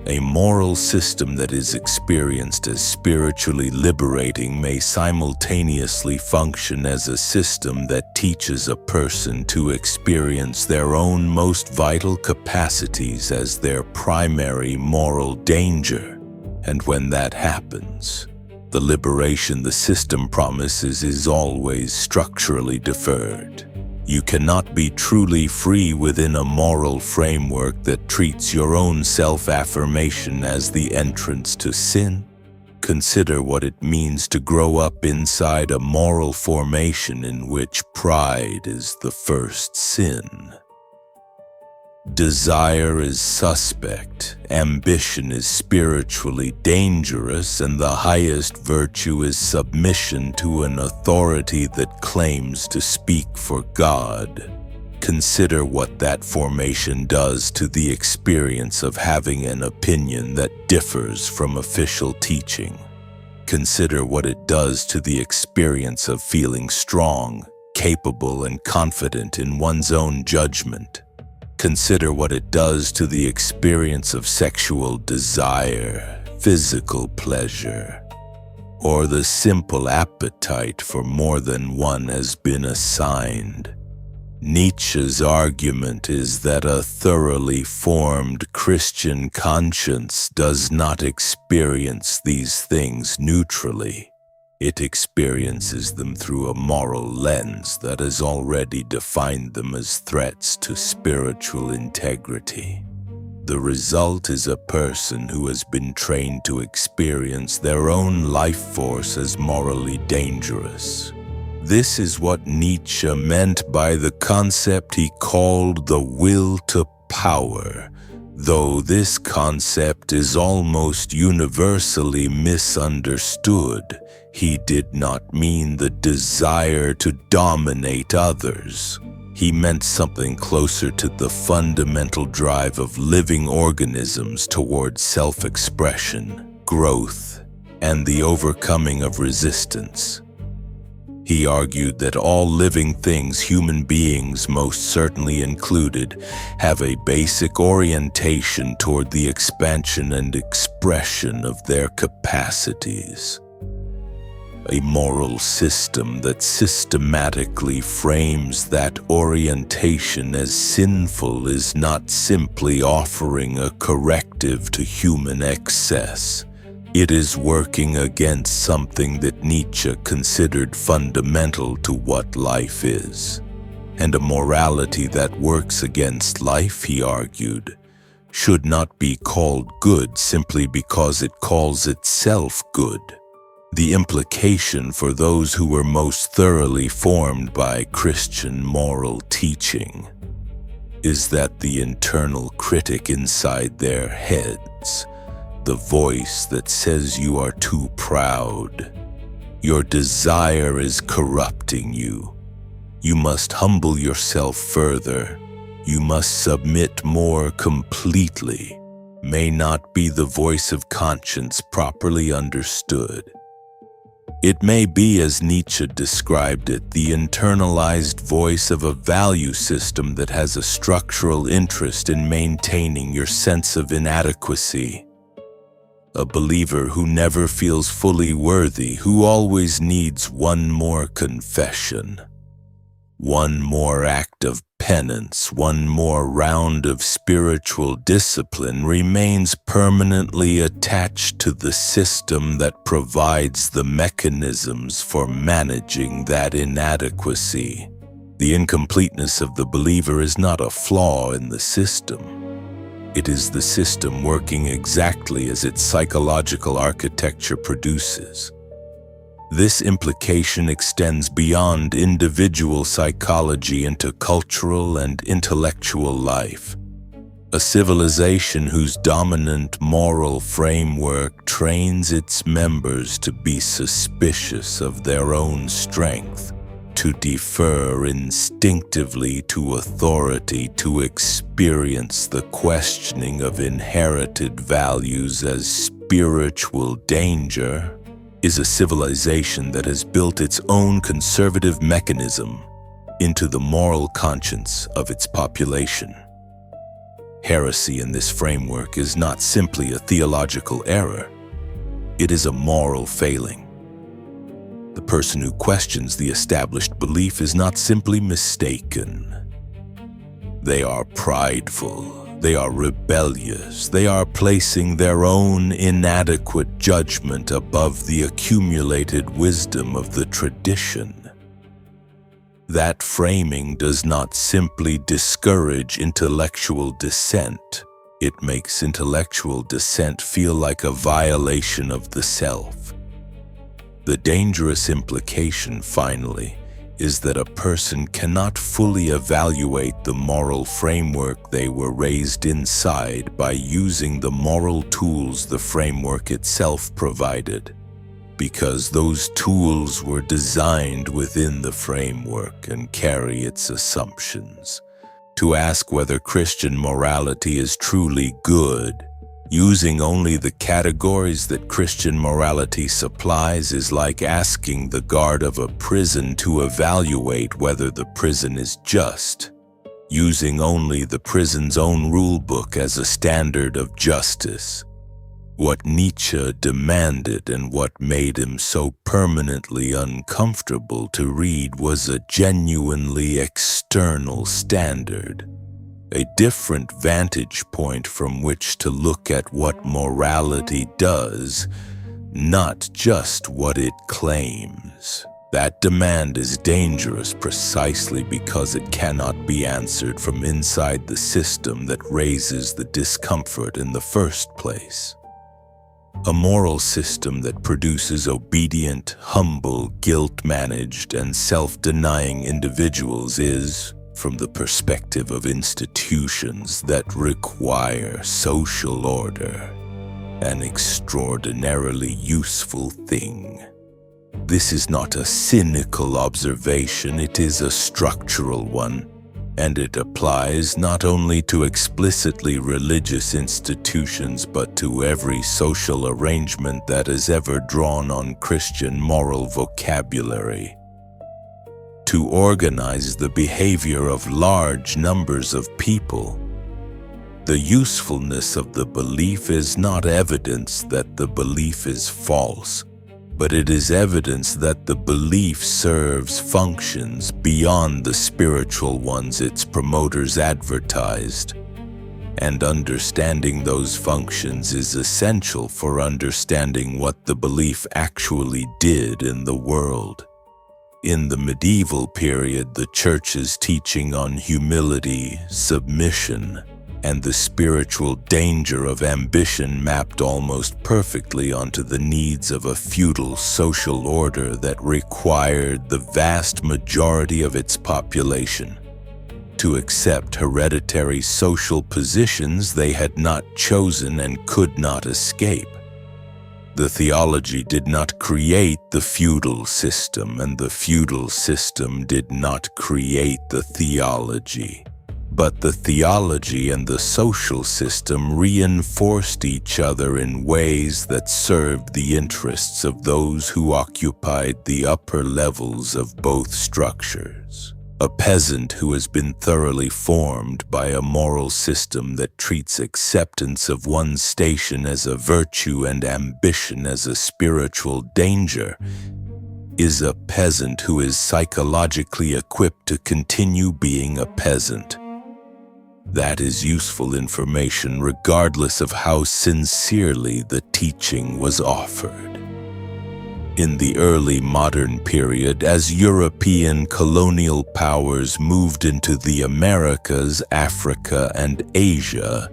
A moral system that is experienced as spiritually liberating may simultaneously function as a system that teaches a person to experience their own most vital capacities as their primary moral danger. And when that happens, the liberation the system promises is always structurally deferred. You cannot be truly free within a moral framework that treats your own self-affirmation as the entrance to sin. Consider what it means to grow up inside a moral formation in which pride is the first sin. Desire is suspect, ambition is spiritually dangerous, and the highest virtue is submission to an authority that claims to speak for God. Consider what that formation does to the experience of having an opinion that differs from official teaching. Consider what it does to the experience of feeling strong, capable, and confident in one's own judgment. Consider what it does to the experience of sexual desire, physical pleasure, or the simple appetite for more than one has been assigned. Nietzsche's argument is that a thoroughly formed Christian conscience does not experience these things neutrally. It experiences them through a moral lens that has already defined them as threats to spiritual integrity. The result is a person who has been trained to experience their own life force as morally dangerous. This is what Nietzsche meant by the concept he called the will to power, though this concept is almost universally misunderstood. He did not mean the desire to dominate others. He meant something closer to the fundamental drive of living organisms toward self-expression, growth, and the overcoming of resistance. He argued that all living things, human beings most certainly included, have a basic orientation toward the expansion and expression of their capacities. A moral system that systematically frames that orientation as sinful is not simply offering a corrective to human excess. It is working against something that Nietzsche considered fundamental to what life is. And a morality that works against life, he argued, should not be called good simply because it calls itself good. The implication for those who were most thoroughly formed by Christian moral teaching is that the internal critic inside their heads, the voice that says you are too proud, your desire is corrupting you. You must humble yourself further. You must submit more completely, may not be the voice of conscience properly understood. It may be, as Nietzsche described it, the internalized voice of a value system that has a structural interest in maintaining your sense of inadequacy. A believer who never feels fully worthy, who always needs one more confession, one more act of penance, one more round of spiritual discipline, remains permanently attached to the system that provides the mechanisms for managing that inadequacy. The incompleteness of the believer is not a flaw in the system. It is the system working exactly as its psychological architecture produces. This implication extends beyond individual psychology into cultural and intellectual life. A civilization whose dominant moral framework trains its members to be suspicious of their own strength, to defer instinctively to authority, to experience the questioning of inherited values as spiritual danger, is a civilization that has built its own conservative mechanism into the moral conscience of its population. Heresy in this framework is not simply a theological error. It is a moral failing. The person who questions the established belief is not simply mistaken. They are prideful. They are rebellious. They are placing their own inadequate judgment above the accumulated wisdom of the tradition. That framing does not simply discourage intellectual dissent. It makes intellectual dissent feel like a violation of the self. The dangerous implication, finally, is that a person cannot fully evaluate the moral framework they were raised inside by using the moral tools the framework itself provided, because those tools were designed within the framework and carry its assumptions. To ask whether Christian morality is truly good, using only the categories that Christian morality supplies, is like asking the guard of a prison to evaluate whether the prison is just, using only the prison's own rulebook as a standard of justice. What Nietzsche demanded and what made him so permanently uncomfortable to read was a genuinely external standard, a different vantage point from which to look at what morality does, not just what it claims. That demand is dangerous precisely because it cannot be answered from inside the system that raises the discomfort in the first place. A moral system that produces obedient, humble, guilt-managed, and self-denying individuals is, from the perspective of institutions that require social order, an extraordinarily useful thing. This is not a cynical observation, it is a structural one, and it applies not only to explicitly religious institutions but to every social arrangement that has ever drawn on Christian moral vocabulary. To organize the behavior of large numbers of people, the usefulness of the belief is not evidence that the belief is false, but it is evidence that the belief serves functions beyond the spiritual ones its promoters advertised. And understanding those functions is essential for understanding what the belief actually did in the world. In the medieval period, the Church's teaching on humility, submission, and the spiritual danger of ambition mapped almost perfectly onto the needs of a feudal social order that required the vast majority of its population to accept hereditary social positions they had not chosen and could not escape. The theology did not create the feudal system, and the feudal system did not create the theology. But the theology and the social system reinforced each other in ways that served the interests of those who occupied the upper levels of both structures. A peasant who has been thoroughly formed by a moral system that treats acceptance of one's station as a virtue and ambition as a spiritual danger is a peasant who is psychologically equipped to continue being a peasant. That is useful information regardless of how sincerely the teaching was offered. In the early modern period, as European colonial powers moved into the Americas, Africa, and Asia,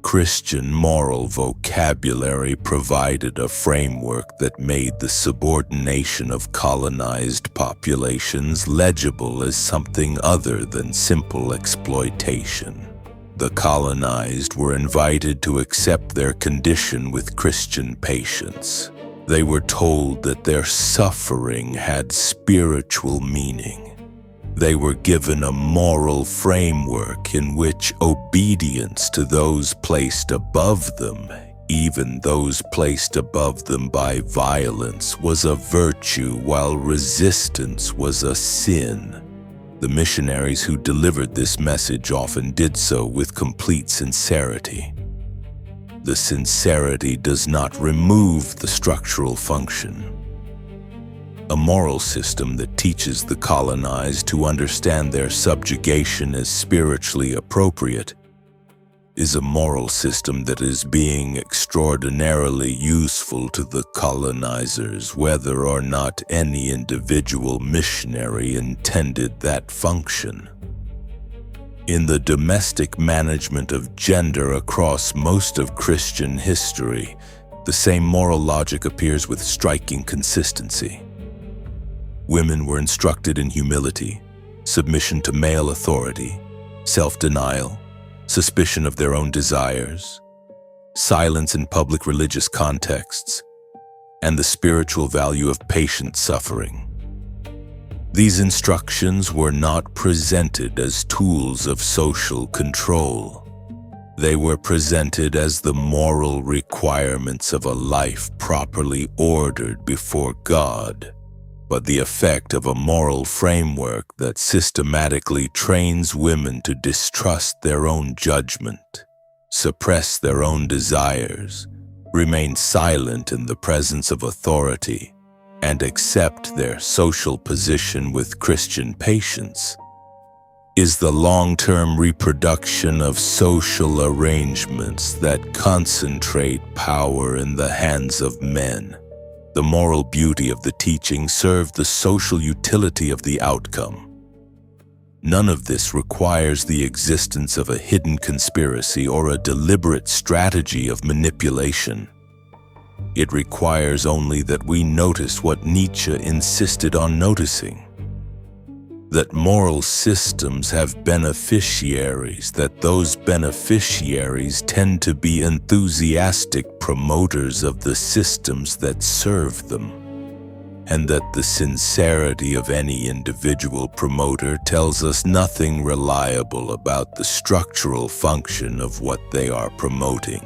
Christian moral vocabulary provided a framework that made the subordination of colonized populations legible as something other than simple exploitation. The colonized were invited to accept their condition with Christian patience. They were told that their suffering had spiritual meaning. They were given a moral framework in which obedience to those placed above them, even those placed above them by violence, was a virtue while resistance was a sin. The missionaries who delivered this message often did so with complete sincerity. The sincerity does not remove the structural function. A moral system that teaches the colonized to understand their subjugation as spiritually appropriate is a moral system that is being extraordinarily useful to the colonizers, whether or not any individual missionary intended that function. In the domestic management of gender across most of Christian history, the same moral logic appears with striking consistency. Women were instructed in humility, submission to male authority, self-denial, suspicion of their own desires, silence in public religious contexts, and the spiritual value of patient suffering. These instructions were not presented as tools of social control. They were presented as the moral requirements of a life properly ordered before God, but the effect of a moral framework that systematically trains women to distrust their own judgment, suppress their own desires, remain silent in the presence of authority, and accept their social position with Christian patience, is the long-term reproduction of social arrangements that concentrate power in the hands of men. The moral beauty of the teaching served the social utility of the outcome. None of this requires the existence of a hidden conspiracy or a deliberate strategy of manipulation. It requires only that we notice what Nietzsche insisted on noticing: that moral systems have beneficiaries, that those beneficiaries tend to be enthusiastic promoters of the systems that serve them, and that the sincerity of any individual promoter tells us nothing reliable about the structural function of what they are promoting.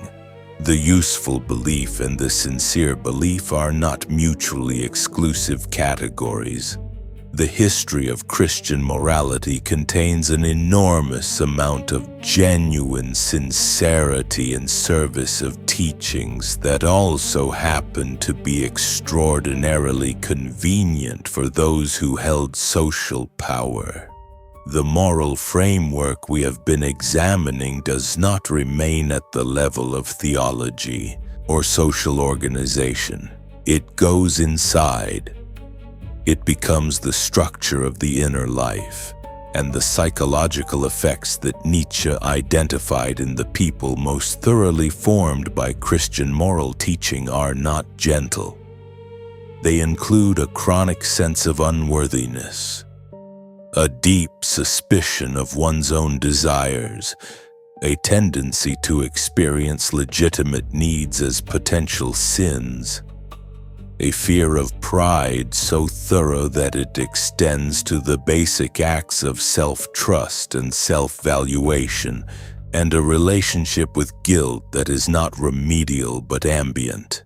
The useful belief and the sincere belief are not mutually exclusive categories. The history of Christian morality contains an enormous amount of genuine sincerity in service of teachings that also happen to be extraordinarily convenient for those who held social power. The moral framework we have been examining does not remain at the level of theology or social organization. It goes inside. It becomes the structure of the inner life, and the psychological effects that Nietzsche identified in the people most thoroughly formed by Christian moral teaching are not gentle. They include a chronic sense of unworthiness, a deep suspicion of one's own desires, a tendency to experience legitimate needs as potential sins, a fear of pride so thorough that it extends to the basic acts of self-trust and self-valuation, and a relationship with guilt that is not remedial but ambient.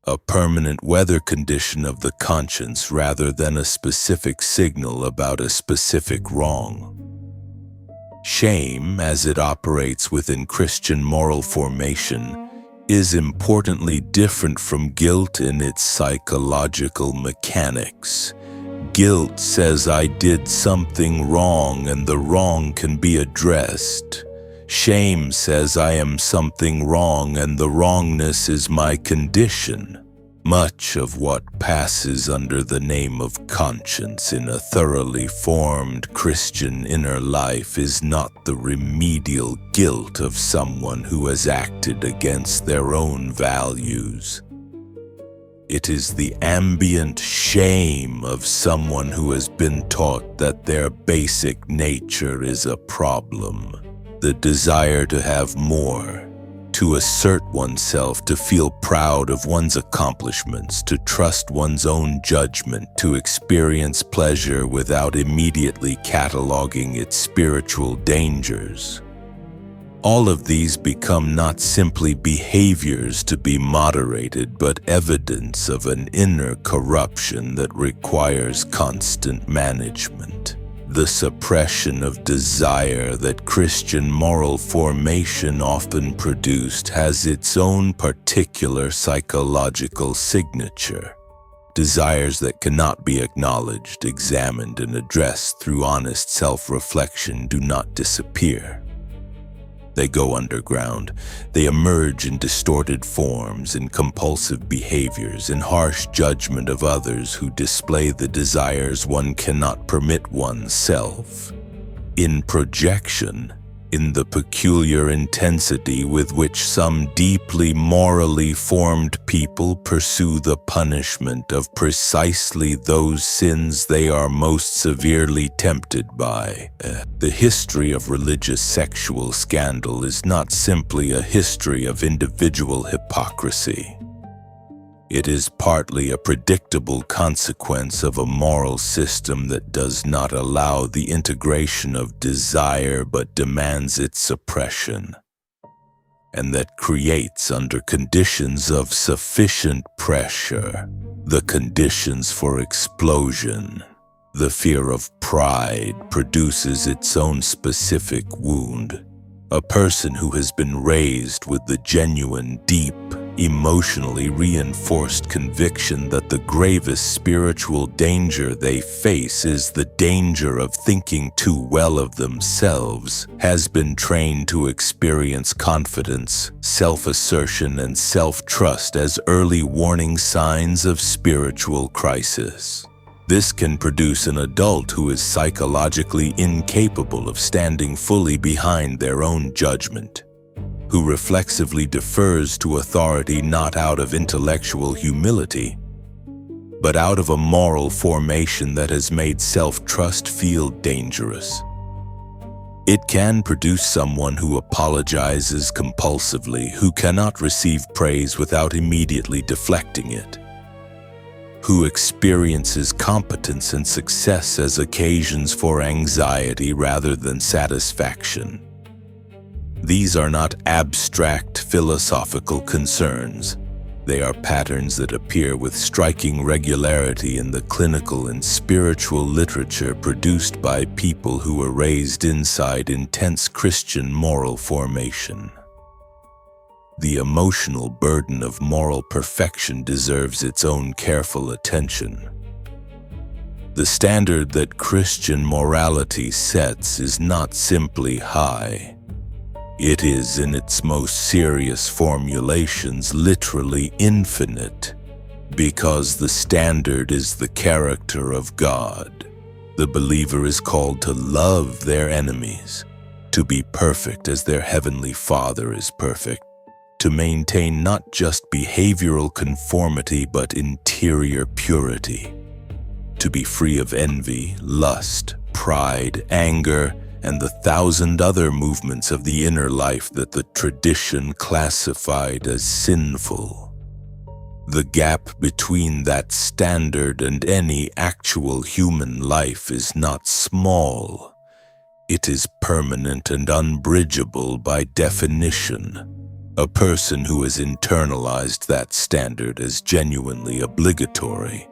A permanent weather condition of the conscience rather than a specific signal about a specific wrong. Shame, as it operates within Christian moral formation, is importantly different from guilt in its psychological mechanics. Guilt says I did something wrong and the wrong can be addressed. Shame says I am something wrong and the wrongness is my condition. Much of what passes under the name of conscience in a thoroughly formed Christian inner life is not the remedial guilt of someone who has acted against their own values. It is the ambient shame of someone who has been taught that their basic nature is a problem. The desire to have more, to assert oneself, to feel proud of one's accomplishments, to trust one's own judgment, to experience pleasure without immediately cataloging its spiritual dangers. All of these become not simply behaviors to be moderated, but evidence of an inner corruption that requires constant management. The suppression of desire that Christian moral formation often produced has its own particular psychological signature. Desires that cannot be acknowledged, examined, and addressed through honest self-reflection do not disappear. They go underground. They emerge in distorted forms, in compulsive behaviors, in harsh judgment of others who display the desires one cannot permit oneself. In projection, in the peculiar intensity with which some deeply morally formed people pursue the punishment of precisely those sins they are most severely tempted by. The history of religious sexual scandal is not simply a history of individual hypocrisy. It is partly a predictable consequence of a moral system that does not allow the integration of desire but demands its suppression, and that creates, under conditions of sufficient pressure, the conditions for explosion. The fear of pride produces its own specific wound. A person who has been raised with the genuine, deep, emotionally reinforced conviction that the gravest spiritual danger they face is the danger of thinking too well of themselves, has been trained to experience confidence, self-assertion, and self-trust as early warning signs of spiritual crisis. This can produce an adult who is psychologically incapable of standing fully behind their own judgment, who reflexively defers to authority not out of intellectual humility, but out of a moral formation that has made self-trust feel dangerous. It can produce someone who apologizes compulsively, who cannot receive praise without immediately deflecting it, who experiences competence and success as occasions for anxiety rather than satisfaction. These are not abstract philosophical concerns. They are patterns that appear with striking regularity in the clinical and spiritual literature produced by people who were raised inside intense Christian moral formation. The emotional burden of moral perfection deserves its own careful attention. The standard that Christian morality sets is not simply high. It is, in its most serious formulations, literally infinite, because the standard is the character of God. The believer is called to love their enemies, to be perfect as their heavenly Father is perfect, to maintain not just behavioral conformity but interior purity, to be free of envy, lust, pride, anger, and the 1,000 other movements of the inner life that the tradition classified as sinful. The gap between that standard and any actual human life is not small. It is permanent and unbridgeable by definition. A person who has internalized that standard as genuinely obligatory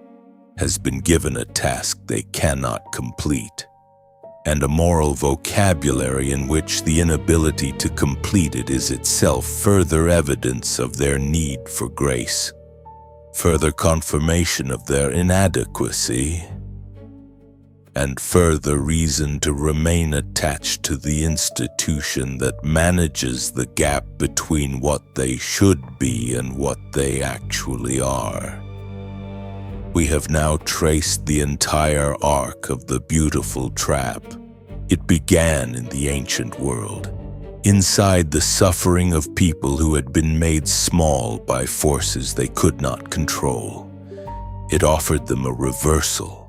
has been given a task they cannot complete, and a moral vocabulary in which the inability to complete it is itself further evidence of their need for grace, further confirmation of their inadequacy, and further reason to remain attached to the institution that manages the gap between what they should be and what they actually are. We have now traced the entire arc of the beautiful trap. It began in the ancient world, inside the suffering of people who had been made small by forces they could not control. It offered them a reversal.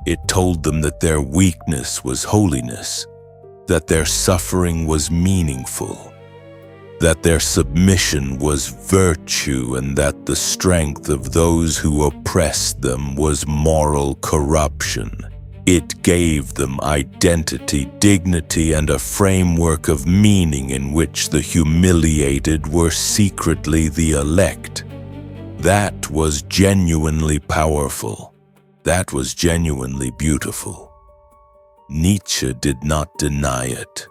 It told them that their weakness was holiness, that their suffering was meaningful, that their submission was virtue, and that the strength of those who oppressed them was moral corruption. It gave them identity, dignity, and a framework of meaning in which the humiliated were secretly the elect. That was genuinely powerful. That was genuinely beautiful. Nietzsche did not deny it.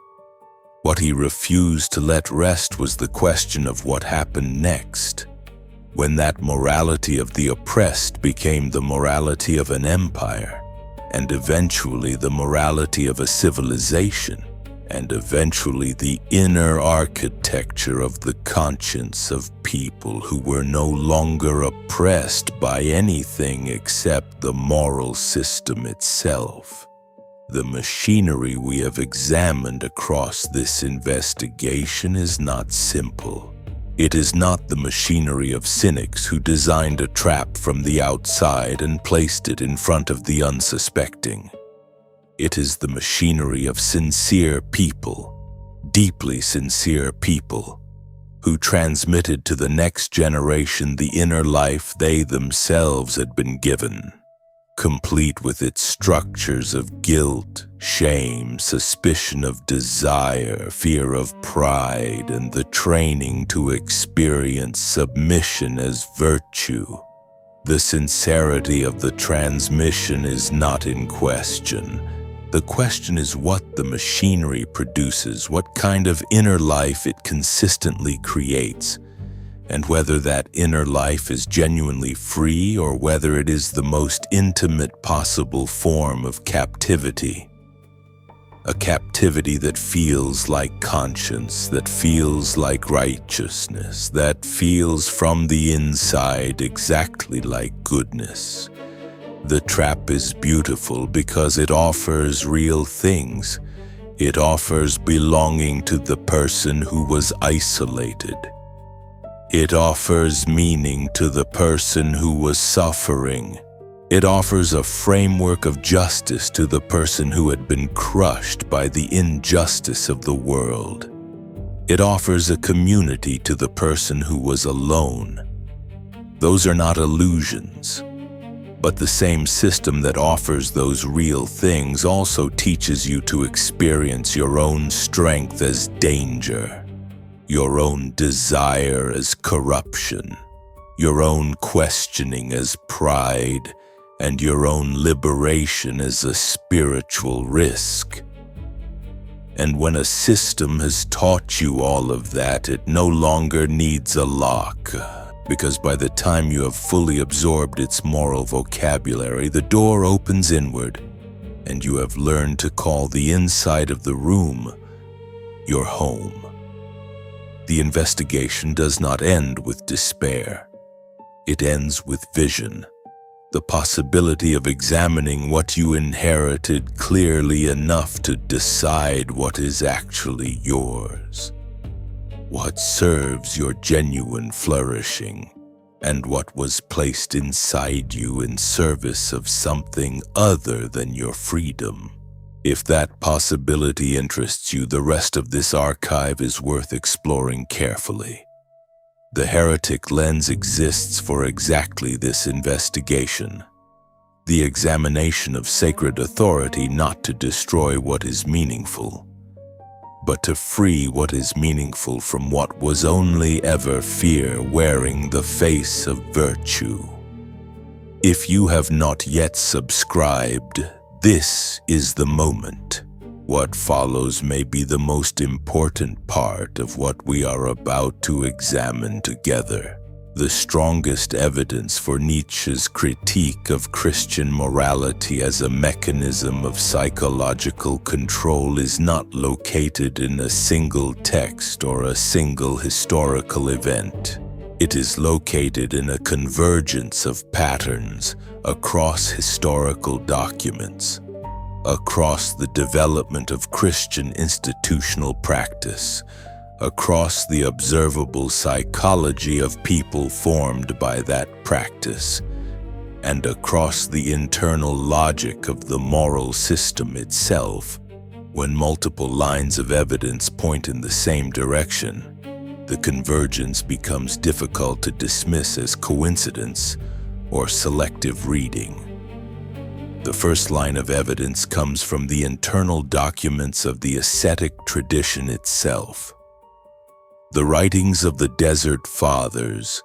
What he refused to let rest was the question of what happened next, when that morality of the oppressed became the morality of an empire, and eventually the morality of a civilization, and eventually the inner architecture of the conscience of people who were no longer oppressed by anything except the moral system itself. The machinery we have examined across this investigation is not simple. It is not the machinery of cynics who designed a trap from the outside and placed it in front of the unsuspecting. It is the machinery of sincere people, deeply sincere people, who transmitted to the next generation the inner life they themselves had been given, complete with its structures of guilt, shame, suspicion of desire, fear of pride, and the training to experience submission as virtue. The sincerity of the transmission is not in question. The question is what the machinery produces, what kind of inner life it consistently creates, and whether that inner life is genuinely free or whether it is the most intimate possible form of captivity. A captivity that feels like conscience, that feels like righteousness, that feels from the inside exactly like goodness. The trap is beautiful because it offers real things. It offers belonging to the person who was isolated. It offers meaning to the person who was suffering. It offers a framework of justice to the person who had been crushed by the injustice of the world. It offers a community to the person who was alone. Those are not illusions. But the same system that offers those real things also teaches you to experience your own strength as danger, your own desire as corruption, your own questioning as pride, and your own liberation as a spiritual risk. And when a system has taught you all of that, it no longer needs a lock. Because by the time you have fully absorbed its moral vocabulary, the door opens inward, and you have learned to call the inside of the room your home. The investigation does not end with despair. It ends with vision, the possibility of examining what you inherited clearly enough to decide what is actually yours. What serves your genuine flourishing, and what was placed inside you in service of something other than your freedom. If that possibility interests you, the rest of this archive is worth exploring carefully. The heretic lens exists for exactly this investigation. The examination of sacred authority not to destroy what is meaningful, but to free what is meaningful from what was only ever fear wearing the face of virtue. If you have not yet subscribed, this is the moment. What follows may be the most important part of what we are about to examine together. The strongest evidence for Nietzsche's critique of Christian morality as a mechanism of psychological control is not located in a single text or a single historical event. It is located in a convergence of patterns across historical documents, across the development of Christian institutional practice, across the observable psychology of people formed by that practice, and across the internal logic of the moral system itself. When multiple lines of evidence point in the same direction, the convergence becomes difficult to dismiss as coincidence or selective reading. The first line of evidence comes from the internal documents of the ascetic tradition itself. The writings of the Desert Fathers,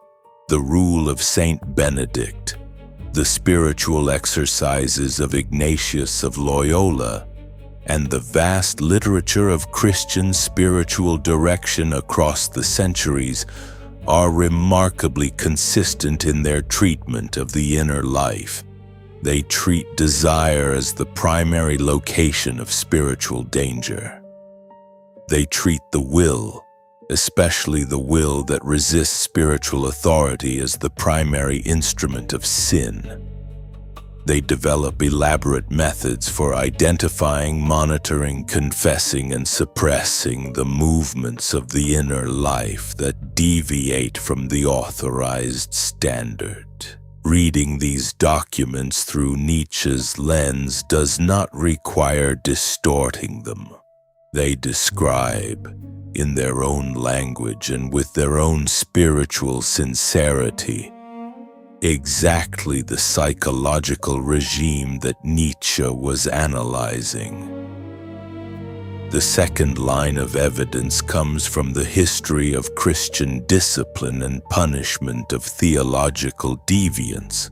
the rule of Saint Benedict, the spiritual exercises of Ignatius of Loyola, and the vast literature of Christian spiritual direction across the centuries are remarkably consistent in their treatment of the inner life. They treat desire as the primary location of spiritual danger. They treat the will, especially the will that resists spiritual authority, as the primary instrument of sin. They develop elaborate methods for identifying, monitoring, confessing, and suppressing the movements of the inner life that deviate from the authorized standard. Reading these documents through Nietzsche's lens does not require distorting them. They describe, in their own language and with their own spiritual sincerity, exactly the psychological regime that Nietzsche was analyzing. The second line of evidence comes from the history of Christian discipline and punishment of theological deviance,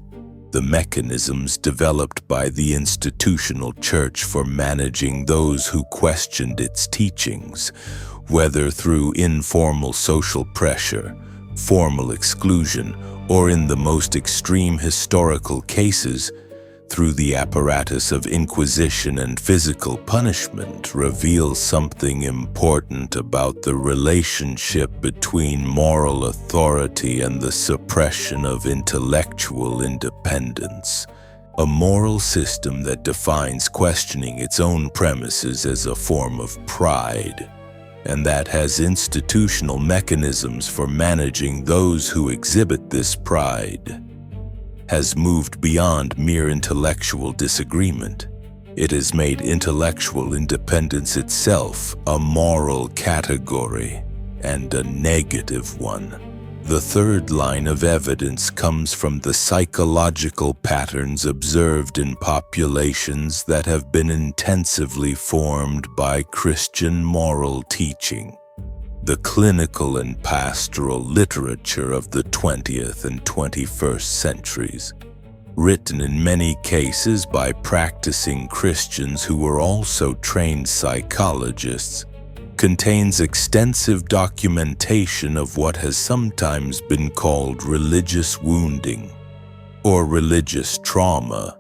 the mechanisms developed by the institutional church for managing those who questioned its teachings, whether through informal social pressure, formal exclusion, or in the most extreme historical cases, through the apparatus of inquisition and physical punishment, reveals something important about the relationship between moral authority and the suppression of intellectual independence. A moral system that defines questioning its own premises as a form of pride, and that has institutional mechanisms for managing those who exhibit this pride, has moved beyond mere intellectual disagreement. It has made intellectual independence itself a moral category, and a negative one. The third line of evidence comes from the psychological patterns observed in populations that have been intensively formed by Christian moral teaching. The clinical and pastoral literature of the 20th and 21st centuries, written in many cases by practicing Christians who were also trained psychologists, contains extensive documentation of what has sometimes been called religious wounding or religious trauma.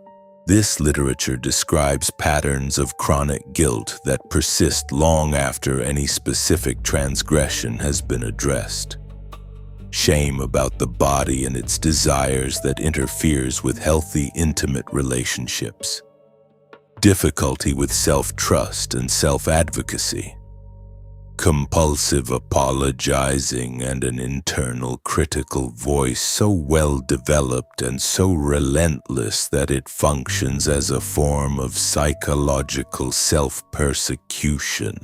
This literature describes patterns of chronic guilt that persist long after any specific transgression has been addressed. Shame about the body and its desires that interferes with healthy, intimate relationships. Difficulty with self-trust and self-advocacy. Compulsive apologizing and an internal critical voice so well developed and so relentless that it functions as a form of psychological self-persecution.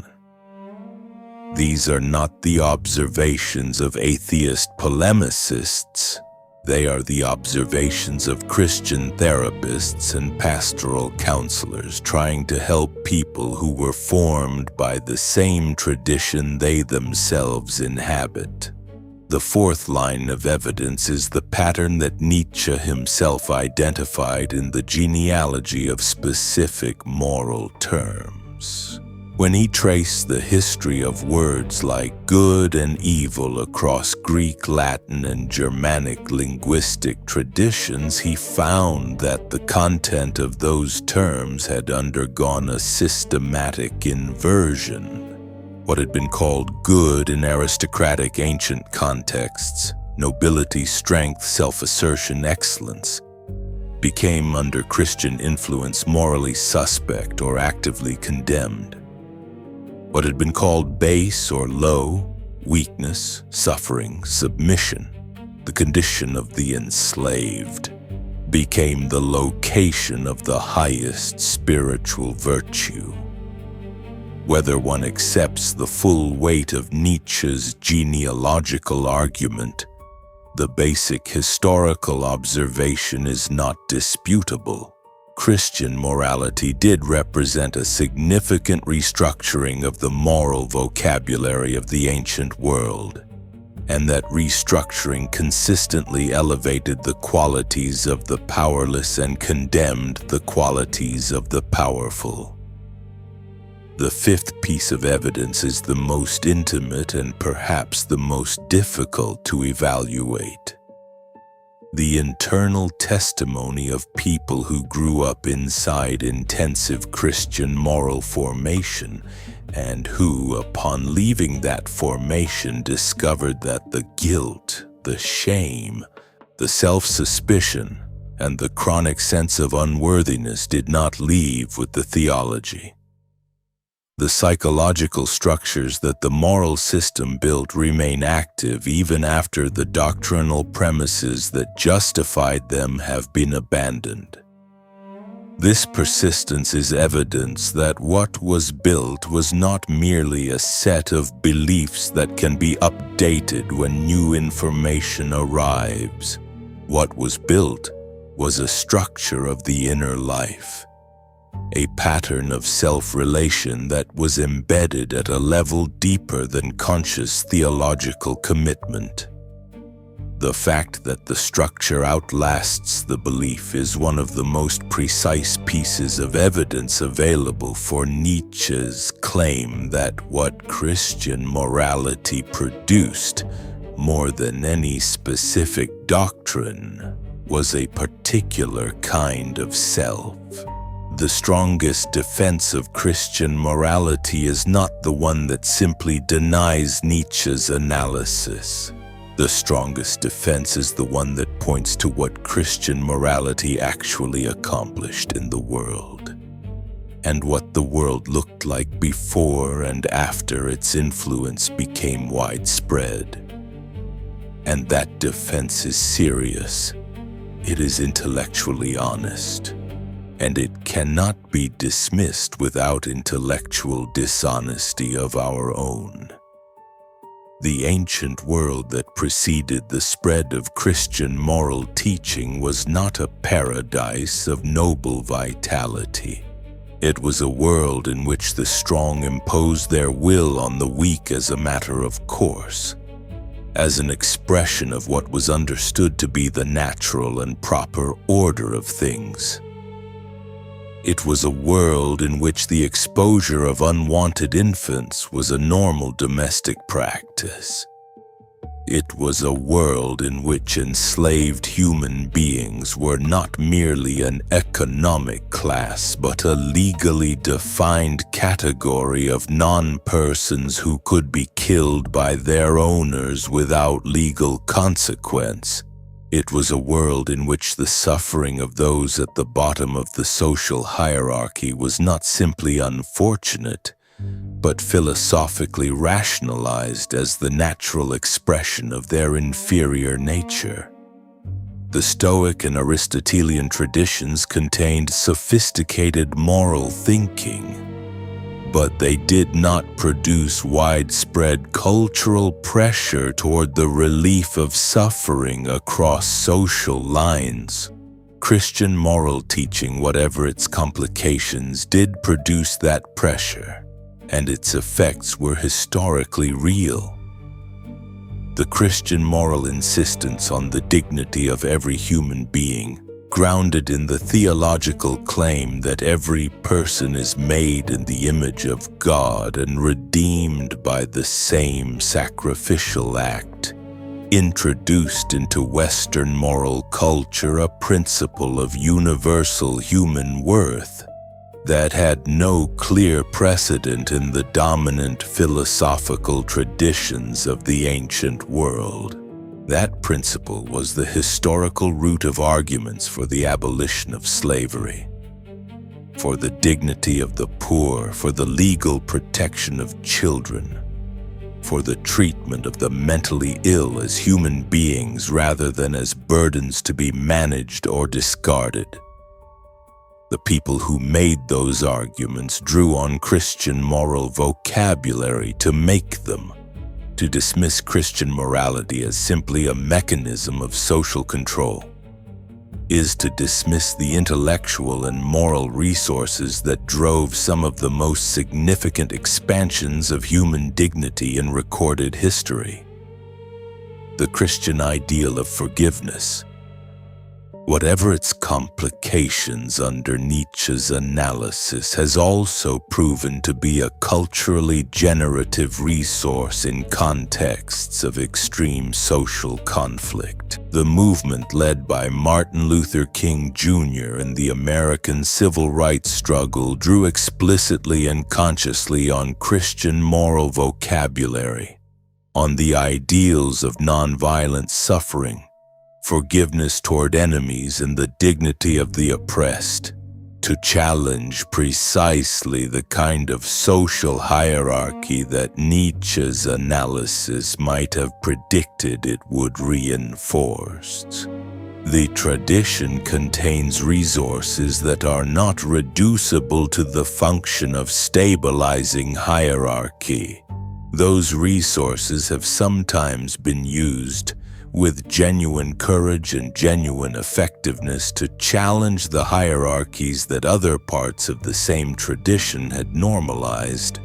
These are not the observations of atheist polemicists. They are the observations of Christian therapists and pastoral counselors trying to help people who were formed by the same tradition they themselves inhabit. The fourth line of evidence is the pattern that Nietzsche himself identified in the genealogy of specific moral terms. When he traced the history of words like good and evil across Greek, Latin, and Germanic linguistic traditions, he found that the content of those terms had undergone a systematic inversion. What had been called good in aristocratic ancient contexts, nobility, strength, self-assertion, excellence, became under Christian influence morally suspect or actively condemned. What had been called base or low, weakness, suffering, submission, the condition of the enslaved, became the location of the highest spiritual virtue. Whether one accepts the full weight of Nietzsche's genealogical argument, the basic historical observation is not disputable. Christian morality did represent a significant restructuring of the moral vocabulary of the ancient world, and that restructuring consistently elevated the qualities of the powerless and condemned the qualities of the powerful. The fifth piece of evidence is the most intimate and perhaps the most difficult to evaluate. The internal testimony of people who grew up inside intensive Christian moral formation and who, upon leaving that formation, discovered that the guilt, the shame, the self-suspicion, and the chronic sense of unworthiness did not leave with the theology. The psychological structures that the moral system built remain active even after the doctrinal premises that justified them have been abandoned. This persistence is evidence that what was built was not merely a set of beliefs that can be updated when new information arrives. What was built was a structure of the inner life, a pattern of self-relation that was embedded at a level deeper than conscious theological commitment. The fact that the structure outlasts the belief is one of the most precise pieces of evidence available for Nietzsche's claim that what Christian morality produced, more than any specific doctrine, was a particular kind of self. The strongest defense of Christian morality is not the one that simply denies Nietzsche's analysis. The strongest defense is the one that points to what Christian morality actually accomplished in the world, and what the world looked like before and after its influence became widespread. And that defense is serious. It is intellectually honest, and it cannot be dismissed without intellectual dishonesty of our own. The ancient world that preceded the spread of Christian moral teaching was not a paradise of noble vitality. It was a world in which the strong imposed their will on the weak as a matter of course, as an expression of what was understood to be the natural and proper order of things. It was a world in which the exposure of unwanted infants was a normal domestic practice. It was a world in which enslaved human beings were not merely an economic class, but a legally defined category of non-persons who could be killed by their owners without legal consequence. It was a world in which the suffering of those at the bottom of the social hierarchy was not simply unfortunate, but philosophically rationalized as the natural expression of their inferior nature. The Stoic and Aristotelian traditions contained sophisticated moral thinking, but they did not produce widespread cultural pressure toward the relief of suffering across social lines. Christian moral teaching, whatever its complications, did produce that pressure, and its effects were historically real. The Christian moral insistence on the dignity of every human being, grounded in the theological claim that every person is made in the image of God and redeemed by the same sacrificial act, introduced into Western moral culture a principle of universal human worth that had no clear precedent in the dominant philosophical traditions of the ancient world. That principle was the historical root of arguments for the abolition of slavery, for the dignity of the poor, for the legal protection of children, for the treatment of the mentally ill as human beings rather than as burdens to be managed or discarded. The people who made those arguments drew on Christian moral vocabulary to make them. To dismiss Christian morality as simply a mechanism of social control is to dismiss the intellectual and moral resources that drove some of the most significant expansions of human dignity in recorded history. The Christian ideal of forgiveness, whatever its complications under Nietzsche's analysis, has also proven to be a culturally generative resource in contexts of extreme social conflict. The movement led by Martin Luther King Jr. in the American civil rights struggle drew explicitly and consciously on Christian moral vocabulary, on the ideals of nonviolent suffering, forgiveness toward enemies, and the dignity of the oppressed, to challenge precisely the kind of social hierarchy that Nietzsche's analysis might have predicted it would reinforce. The tradition contains resources that are not reducible to the function of stabilizing hierarchy. Those resources have sometimes been used with genuine courage and genuine effectiveness to challenge the hierarchies that other parts of the same tradition had normalized.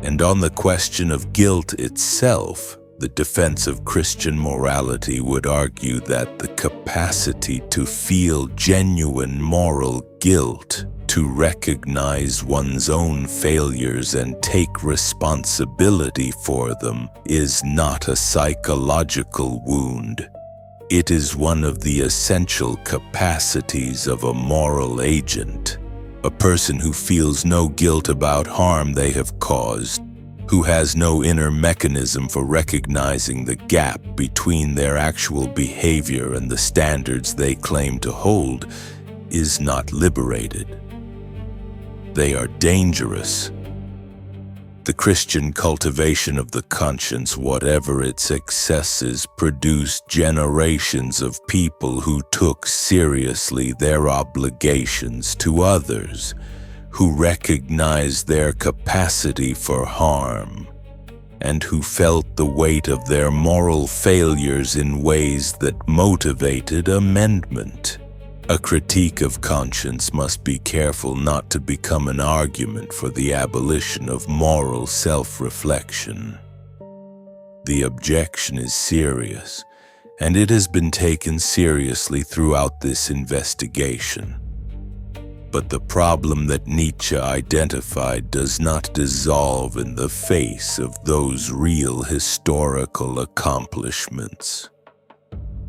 And on the question of guilt itself, the defense of Christian morality would argue that the capacity to feel genuine moral guilt, to recognize one's own failures and take responsibility for them, is not a psychological wound. It is one of the essential capacities of a moral agent, a person who feels no guilt about harm they have caused, who has no inner mechanism for recognizing the gap between their actual behavior and the standards they claim to hold, is not liberated. They are dangerous. The Christian cultivation of the conscience, whatever its excesses, produced generations of people who took seriously their obligations to others, who recognized their capacity for harm, and who felt the weight of their moral failures in ways that motivated amendment. A critique of conscience must be careful not to become an argument for the abolition of moral self-reflection. The objection is serious, and it has been taken seriously throughout this investigation. But the problem that Nietzsche identified does not dissolve in the face of those real historical accomplishments.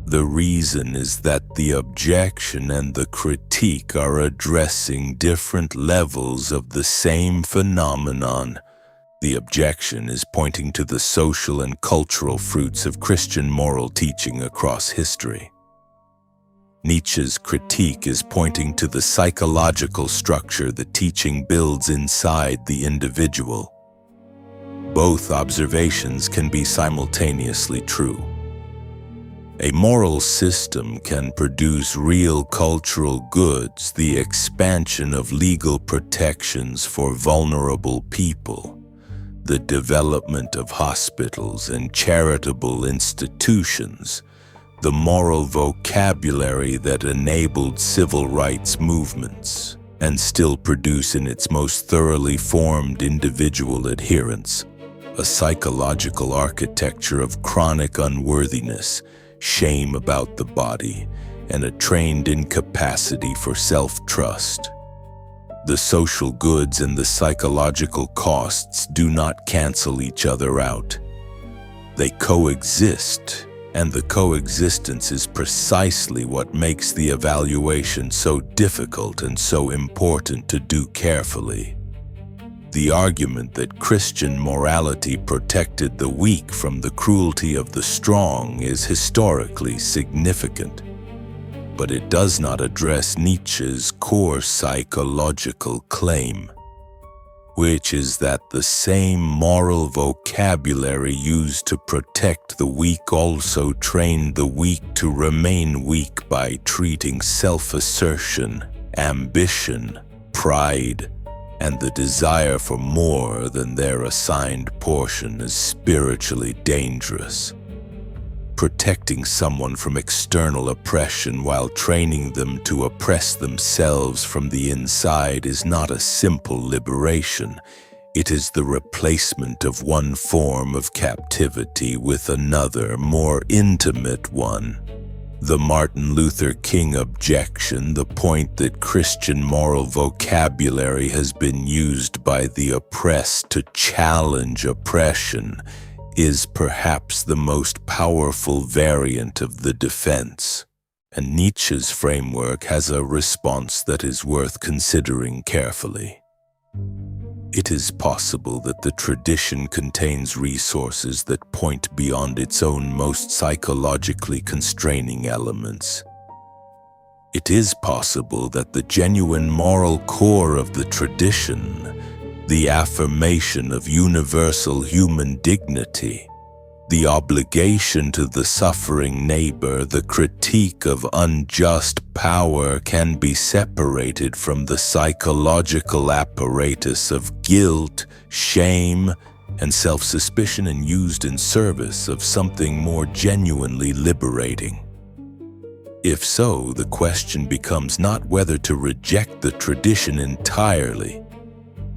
The reason is that the objection and the critique are addressing different levels of the same phenomenon. The objection is pointing to the social and cultural fruits of Christian moral teaching across history. Nietzsche's critique is pointing to the psychological structure the teaching builds inside the individual. Both observations can be simultaneously true. A moral system can produce real cultural goods, the expansion of legal protections for vulnerable people, the development of hospitals and charitable institutions, the moral vocabulary that enabled civil rights movements, and still produce in its most thoroughly formed individual adherents a psychological architecture of chronic unworthiness, shame about the body, and a trained incapacity for self-trust. The social goods and the psychological costs do not cancel each other out. They coexist, and the coexistence is precisely what makes the evaluation so difficult and so important to do carefully. The argument that Christian morality protected the weak from the cruelty of the strong is historically significant, but it does not address Nietzsche's core psychological claim, which is that the same moral vocabulary used to protect the weak also trained the weak to remain weak by treating self-assertion, ambition, pride, and the desire for more than their assigned portion as spiritually dangerous. Protecting someone from external oppression while training them to oppress themselves from the inside is not a simple liberation. It is the replacement of one form of captivity with another, more intimate one. The Martin Luther King objection, the point that Christian moral vocabulary has been used by the oppressed to challenge oppression, is perhaps the most powerful variant of the defense. And Nietzsche's framework has a response that is worth considering carefully. It is possible that the tradition contains resources that point beyond its own most psychologically constraining elements. It is possible that the genuine moral core of the tradition, the affirmation of universal human dignity, the obligation to the suffering neighbor, the critique of unjust power, can be separated from the psychological apparatus of guilt, shame, and self-suspicion and used in service of something more genuinely liberating. If so, the question becomes not whether to reject the tradition entirely,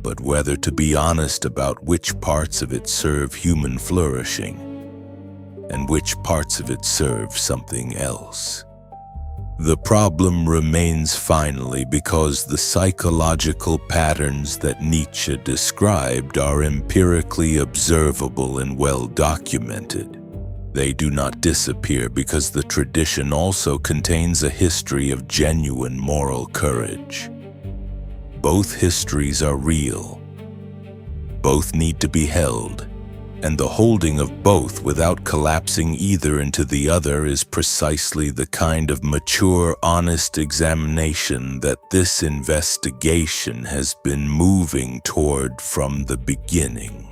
but whether to be honest about which parts of it serve human flourishing and which parts of it serve something else. The problem remains finally because the psychological patterns that Nietzsche described are empirically observable and well documented. They do not disappear because the tradition also contains a history of genuine moral courage. Both histories are real. Both need to be held, and the holding of both without collapsing either into the other is precisely the kind of mature, honest examination that this investigation has been moving toward from the beginning.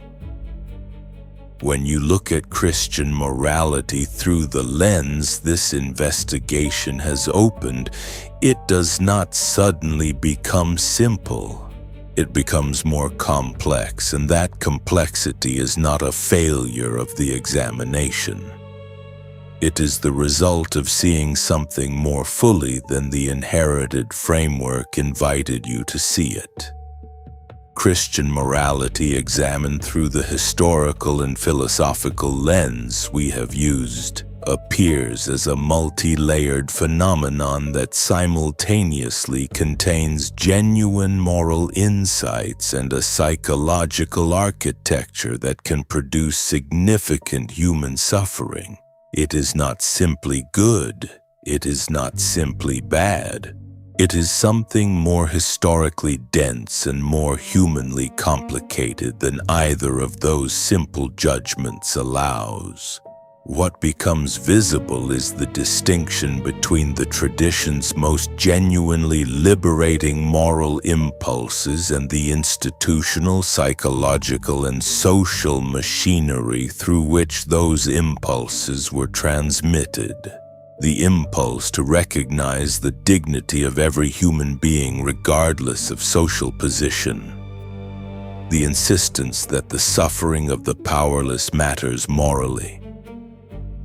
When you look at Christian morality through the lens this investigation has opened, it does not suddenly become simple. It becomes more complex, and that complexity is not a failure of the examination. It is the result of seeing something more fully than the inherited framework invited you to see it. Christian morality examined through the historical and philosophical lens we have used appears as a multi-layered phenomenon that simultaneously contains genuine moral insights and a psychological architecture that can produce significant human suffering. It is not simply good. It is not simply bad. It is something more historically dense and more humanly complicated than either of those simple judgments allows. What becomes visible is the distinction between the tradition's most genuinely liberating moral impulses and the institutional, psychological, and social machinery through which those impulses were transmitted. The impulse to recognize the dignity of every human being regardless of social position. The insistence that the suffering of the powerless matters morally.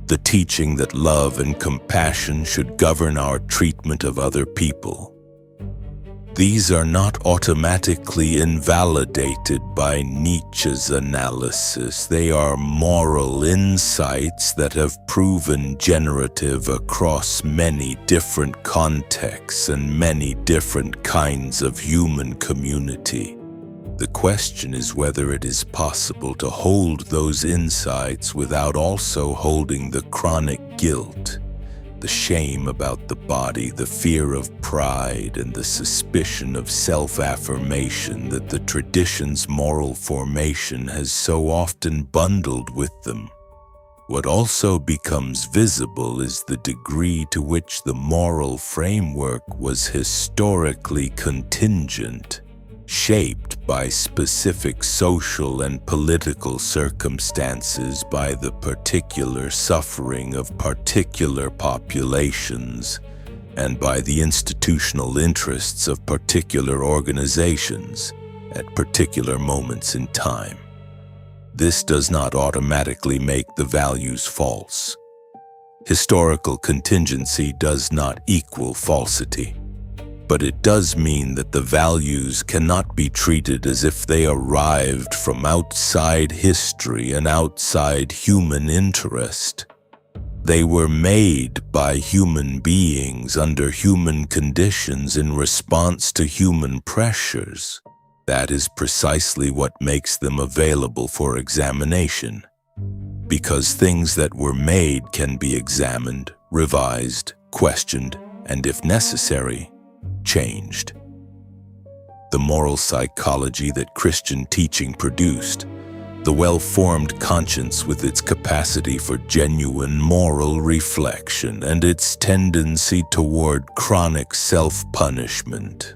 The teaching that love and compassion should govern our treatment of other people. These are not automatically invalidated by Nietzsche's analysis. They are moral insights that have proven generative across many different contexts and many different kinds of human community. The question is whether it is possible to hold those insights without also holding the chronic guilt, the shame about the body, the fear of pride, and the suspicion of self-affirmation that the tradition's moral formation has so often bundled with them. What also becomes visible is the degree to which the moral framework was historically contingent, shaped by specific social and political circumstances, by the particular suffering of particular populations, and by the institutional interests of particular organizations at particular moments in time. This does not automatically make the values false. Historical contingency does not equal falsity. But it does mean that the values cannot be treated as if they arrived from outside history and outside human interest. They were made by human beings under human conditions in response to human pressures. That is precisely what makes them available for examination, because things that were made can be examined, revised, questioned, and if necessary, changed. The moral psychology that Christian teaching produced, the well-formed conscience with its capacity for genuine moral reflection and its tendency toward chronic self-punishment,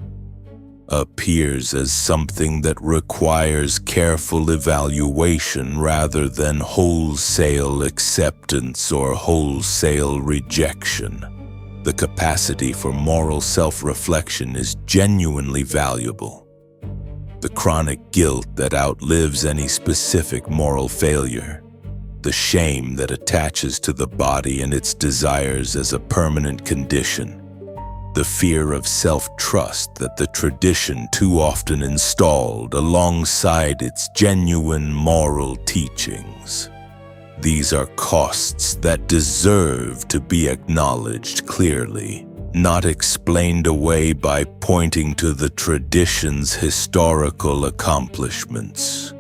appears as something that requires careful evaluation rather than wholesale acceptance or wholesale rejection. The capacity for moral self-reflection is genuinely valuable. The chronic guilt that outlives any specific moral failure, the shame that attaches to the body and its desires as a permanent condition, the fear of self-trust that the tradition too often installed alongside its genuine moral teachings. These are costs that deserve to be acknowledged clearly, not explained away by pointing to the tradition's historical accomplishments.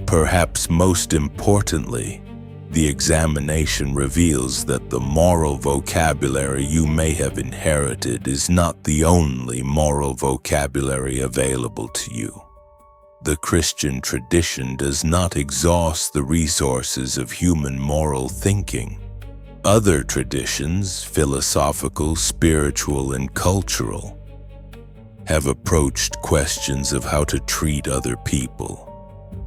Perhaps most importantly, the examination reveals that the moral vocabulary you may have inherited is not the only moral vocabulary available to you. The Christian tradition does not exhaust the resources of human moral thinking. Other traditions, philosophical, spiritual, and cultural, have approached questions of how to treat other people,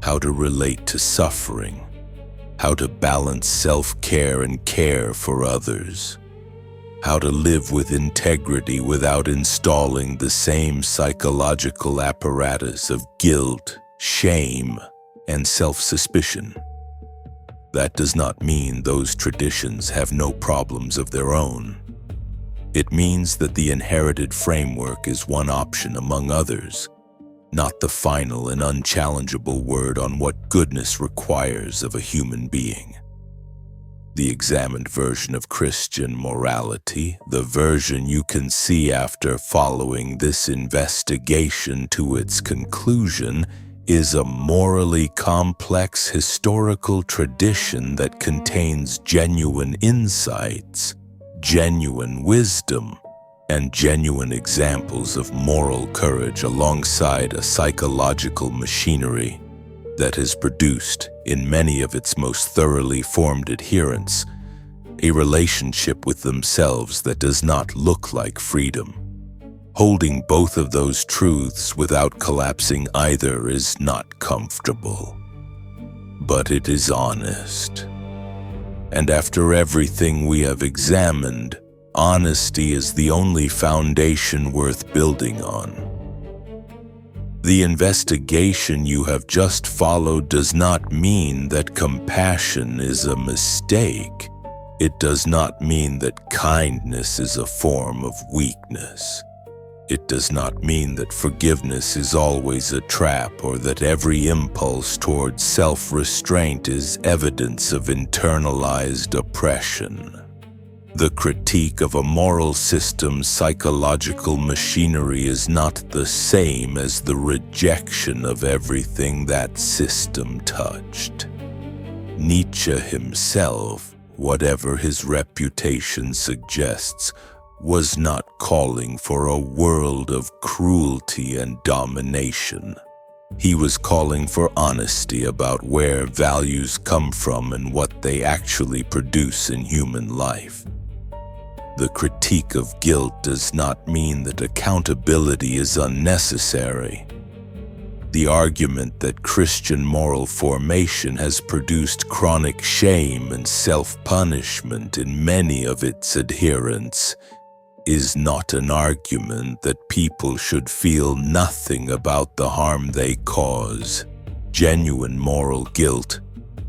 how to relate to suffering, how to balance self-care and care for others, how to live with integrity without installing the same psychological apparatus of guilt, shame, and self-suspicion. That does not mean those traditions have no problems of their own. It means that the inherited framework is one option among others, not the final and unchallengeable word on what goodness requires of a human being. The examined version of Christian morality, the version you can see after following this investigation to its conclusion, is a morally complex historical tradition that contains genuine insights, genuine wisdom, and genuine examples of moral courage alongside a psychological machinery that has produced, in many of its most thoroughly formed adherents, a relationship with themselves that does not look like freedom. Holding both of those truths without collapsing either is not comfortable, but it is honest. And after everything we have examined, honesty is the only foundation worth building on. The investigation you have just followed does not mean that compassion is a mistake. It does not mean that kindness is a form of weakness. It does not mean that forgiveness is always a trap or that every impulse towards self-restraint is evidence of internalized oppression. The critique of a moral system's psychological machinery is not the same as the rejection of everything that system touched. Nietzsche himself, whatever his reputation suggests, was not calling for a world of cruelty and domination. He was calling for honesty about where values come from and what they actually produce in human life. The critique of guilt does not mean that accountability is unnecessary. The argument that Christian moral formation has produced chronic shame and self-punishment in many of its adherents is not an argument that people should feel nothing about the harm they cause. Genuine moral guilt,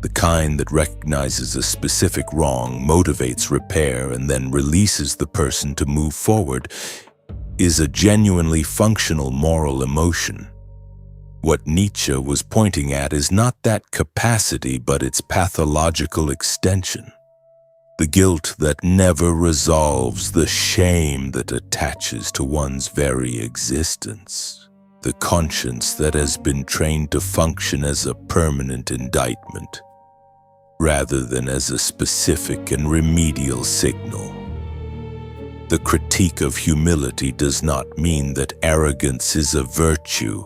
the kind that recognizes a specific wrong, motivates repair, and then releases the person to move forward, is a genuinely functional moral emotion. What Nietzsche was pointing at is not that capacity, but its pathological extension. the guilt that never resolves, the shame that attaches to one's very existence, the conscience that has been trained to function as a permanent indictment, rather than as a specific and remedial signal. The critique of humility does not mean that arrogance is a virtue.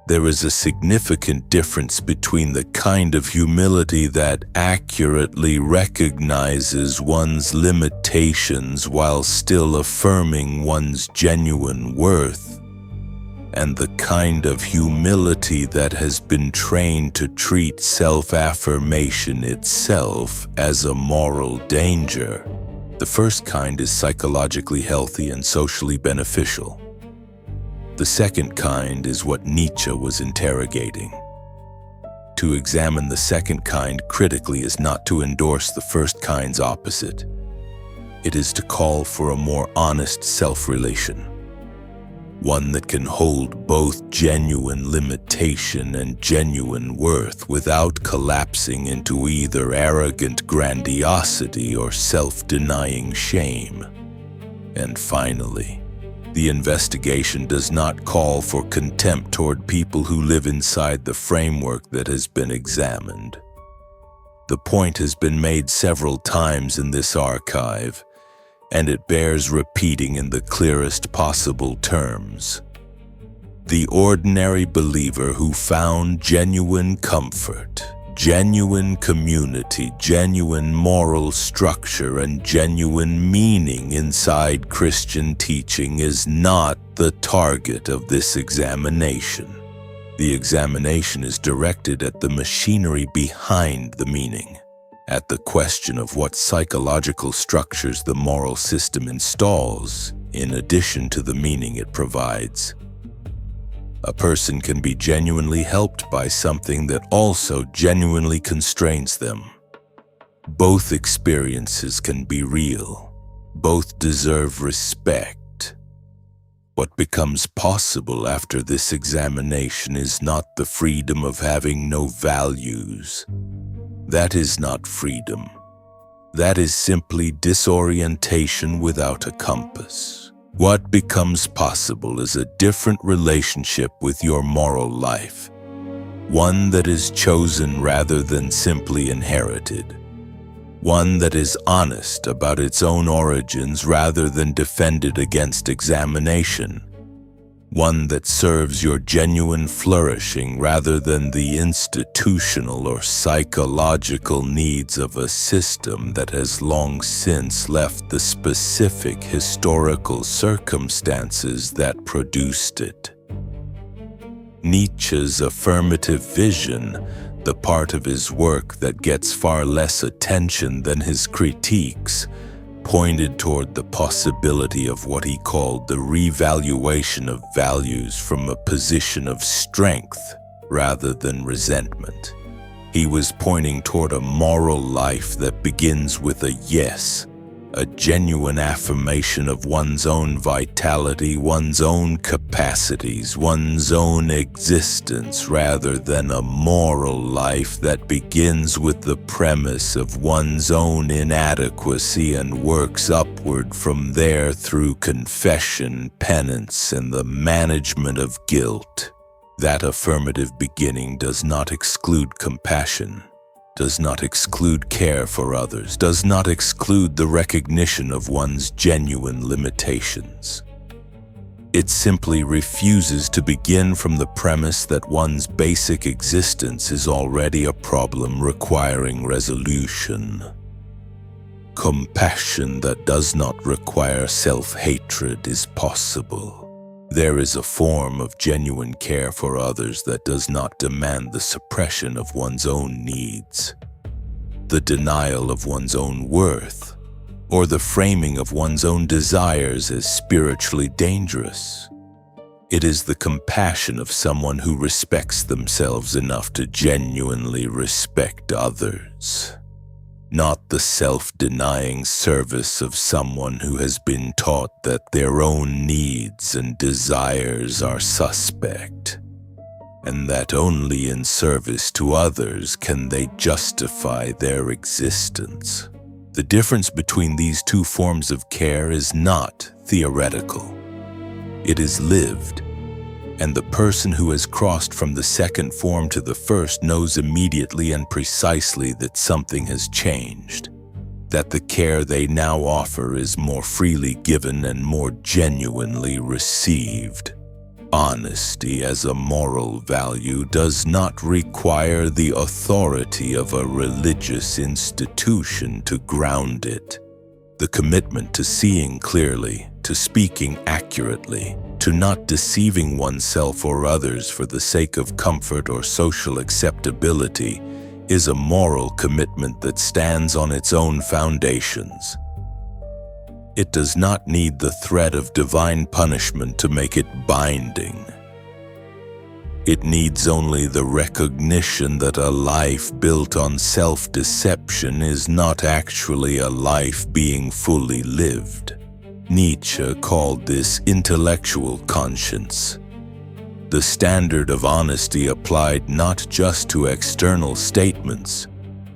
There is a significant difference between the kind of humility that accurately recognizes one's limitations while still affirming one's genuine worth, and the kind of humility that has been trained to treat self-affirmation itself as a moral danger. The first kind is psychologically healthy and socially beneficial. The second kind is what Nietzsche was interrogating. To examine the second kind critically is not to endorse the first kind's opposite. It is to call for a more honest self-relation, one that can hold both genuine limitation and genuine worth without collapsing into either arrogant grandiosity or self-denying shame. And finally, the investigation does not call for contempt toward people who live inside the framework that has been examined. The point has been made several times in this archive, and it bears repeating in the clearest possible terms. The ordinary believer who found genuine comfort, genuine community, genuine moral structure, and genuine meaning inside Christian teaching is not the target of this examination. The examination is directed at the machinery behind the meaning, at the question of what psychological structures the moral system installs in addition to the meaning it provides. A person can be genuinely helped by something that also genuinely constrains them. Both experiences can be real. Both deserve respect. What becomes possible after this examination is not the freedom of having no values. That is not freedom. That is simply disorientation without a compass. What becomes possible is a different relationship with your moral life, one that is chosen rather than simply inherited, one that is honest about its own origins rather than defended against examination, one that serves your genuine flourishing rather than the institutional or psychological needs of a system that has long since left the specific historical circumstances that produced it. Nietzsche's affirmative vision, the part of his work that gets far less attention than his critiques, pointed toward the possibility of what he called the revaluation of values from a position of strength rather than resentment. He was pointing toward a moral life that begins with a yes, a genuine affirmation of one's own vitality, one's own capacities, one's own existence, rather than a moral life that begins with the premise of one's own inadequacy and works upward from there through confession, penance, and the management of guilt. That affirmative beginning does not exclude compassion, does not exclude care for others, does not exclude the recognition of one's genuine limitations. It simply refuses to begin from the premise that one's basic existence is already a problem requiring resolution. Compassion that does not require self-hatred is possible. There is a form of genuine care for others that does not demand the suppression of one's own needs, the denial of one's own worth, or the framing of one's own desires as spiritually dangerous. It is the compassion of someone who respects themselves enough to genuinely respect others, not the self-denying service of someone who has been taught that their own needs and desires are suspect, and that only in service to others can they justify their existence. The difference between these two forms of care is not theoretical. It is lived, and the person who has crossed from the second form to the first knows immediately and precisely that something has changed, that the care they now offer is more freely given and more genuinely received. Honesty as a moral value does not require the authority of a religious institution to ground it. The commitment to seeing clearly, to speaking accurately, to not deceiving oneself or others for the sake of comfort or social acceptability is a moral commitment that stands on its own foundations. It does not need the threat of divine punishment to make it binding. It needs only the recognition that a life built on self-deception is not actually a life being fully lived. Nietzsche called this intellectual conscience. The standard of honesty applied not just to external statements,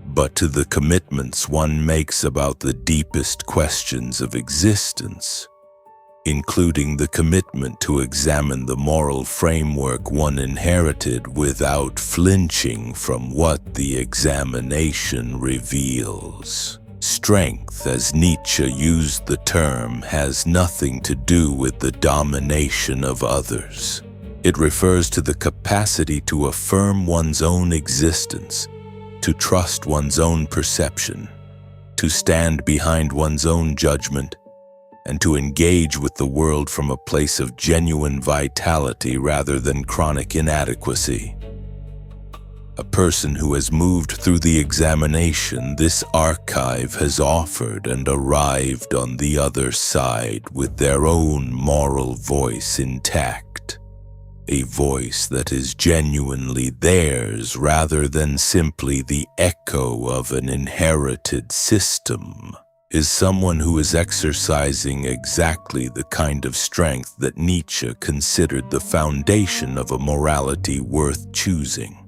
but to the commitments one makes about the deepest questions of existence, including the commitment to examine the moral framework one inherited without flinching from what the examination reveals. Strength, as Nietzsche used the term, has nothing to do with the domination of others. It refers to the capacity to affirm one's own existence, to trust one's own perception, to stand behind one's own judgment, and to engage with the world from a place of genuine vitality rather than chronic inadequacy. A person who has moved through the examination this archive has offered and arrived on the other side with their own moral voice intact. A voice that is genuinely theirs rather than simply the echo of an inherited system, is someone who is exercising exactly the kind of strength that Nietzsche considered the foundation of a morality worth choosing.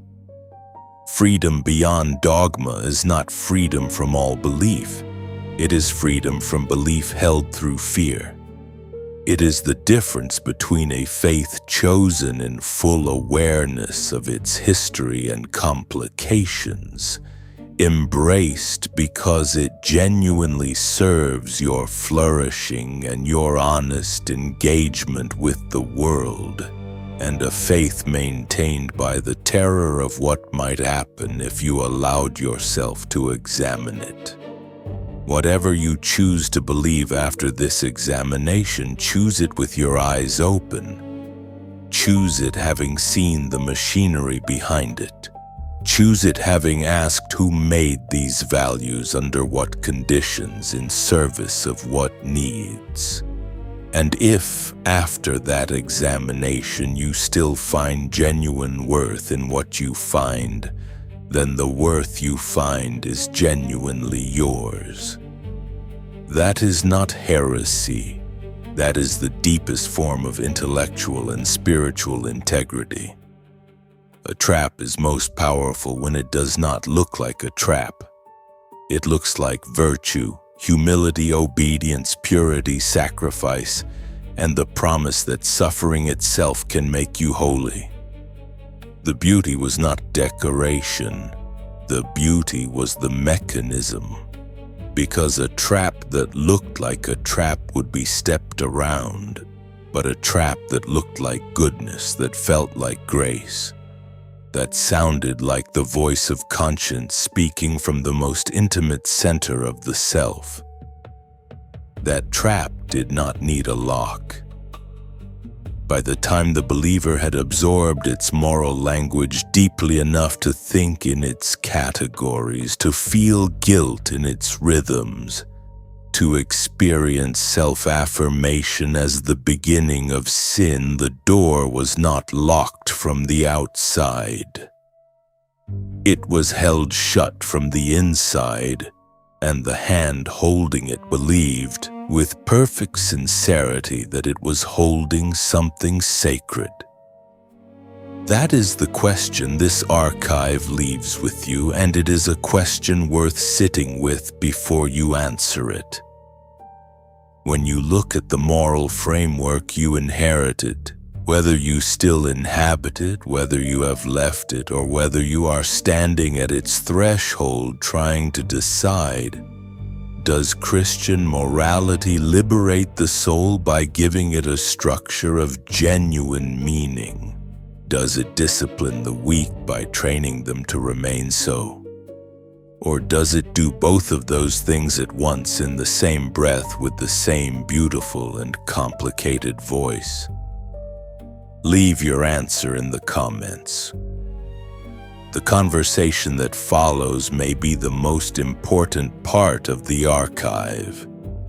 Freedom beyond dogma is not freedom from all belief. It is freedom from belief held through fear. It is the difference between a faith chosen in full awareness of its history and complications, embraced because it genuinely serves your flourishing and your honest engagement with the world, and a faith maintained by the terror of what might happen if you allowed yourself to examine it. Whatever you choose to believe after this examination, choose it with your eyes open. Choose it having seen the machinery behind it. Choose it having asked who made these values under what conditions in service of what needs. And if, after that examination, you still find genuine worth in what you find, then the worth you find is genuinely yours. That is not heresy. That is the deepest form of intellectual and spiritual integrity. A trap is most powerful when it does not look like a trap. It looks like virtue, humility, obedience, purity, sacrifice, and the promise that suffering itself can make you holy. The beauty was not decoration. The beauty was the mechanism. Because a trap that looked like a trap would be stepped around, but a trap that looked like goodness, that felt like grace, that sounded like the voice of conscience speaking from the most intimate center of the self. That trap did not need a lock. By the time the believer had absorbed its moral language deeply enough to think in its categories, to feel guilt in its rhythms, to experience self-affirmation as the beginning of sin, the door was not locked from the outside. It was held shut from the inside, and the hand holding it believed, with perfect sincerity, that it was holding something sacred. That is the question this archive leaves with you, and it is a question worth sitting with before you answer it. When you look at the moral framework you inherited, whether you still inhabit it, whether you have left it, or whether you are standing at its threshold trying to decide, does Christian morality liberate the soul by giving it a structure of genuine meaning? Does it discipline the weak by training them to remain so? Or does it do both of those things at once in the same breath with the same beautiful and complicated voice? Leave your answer in the comments. The conversation that follows may be the most important part of the archive.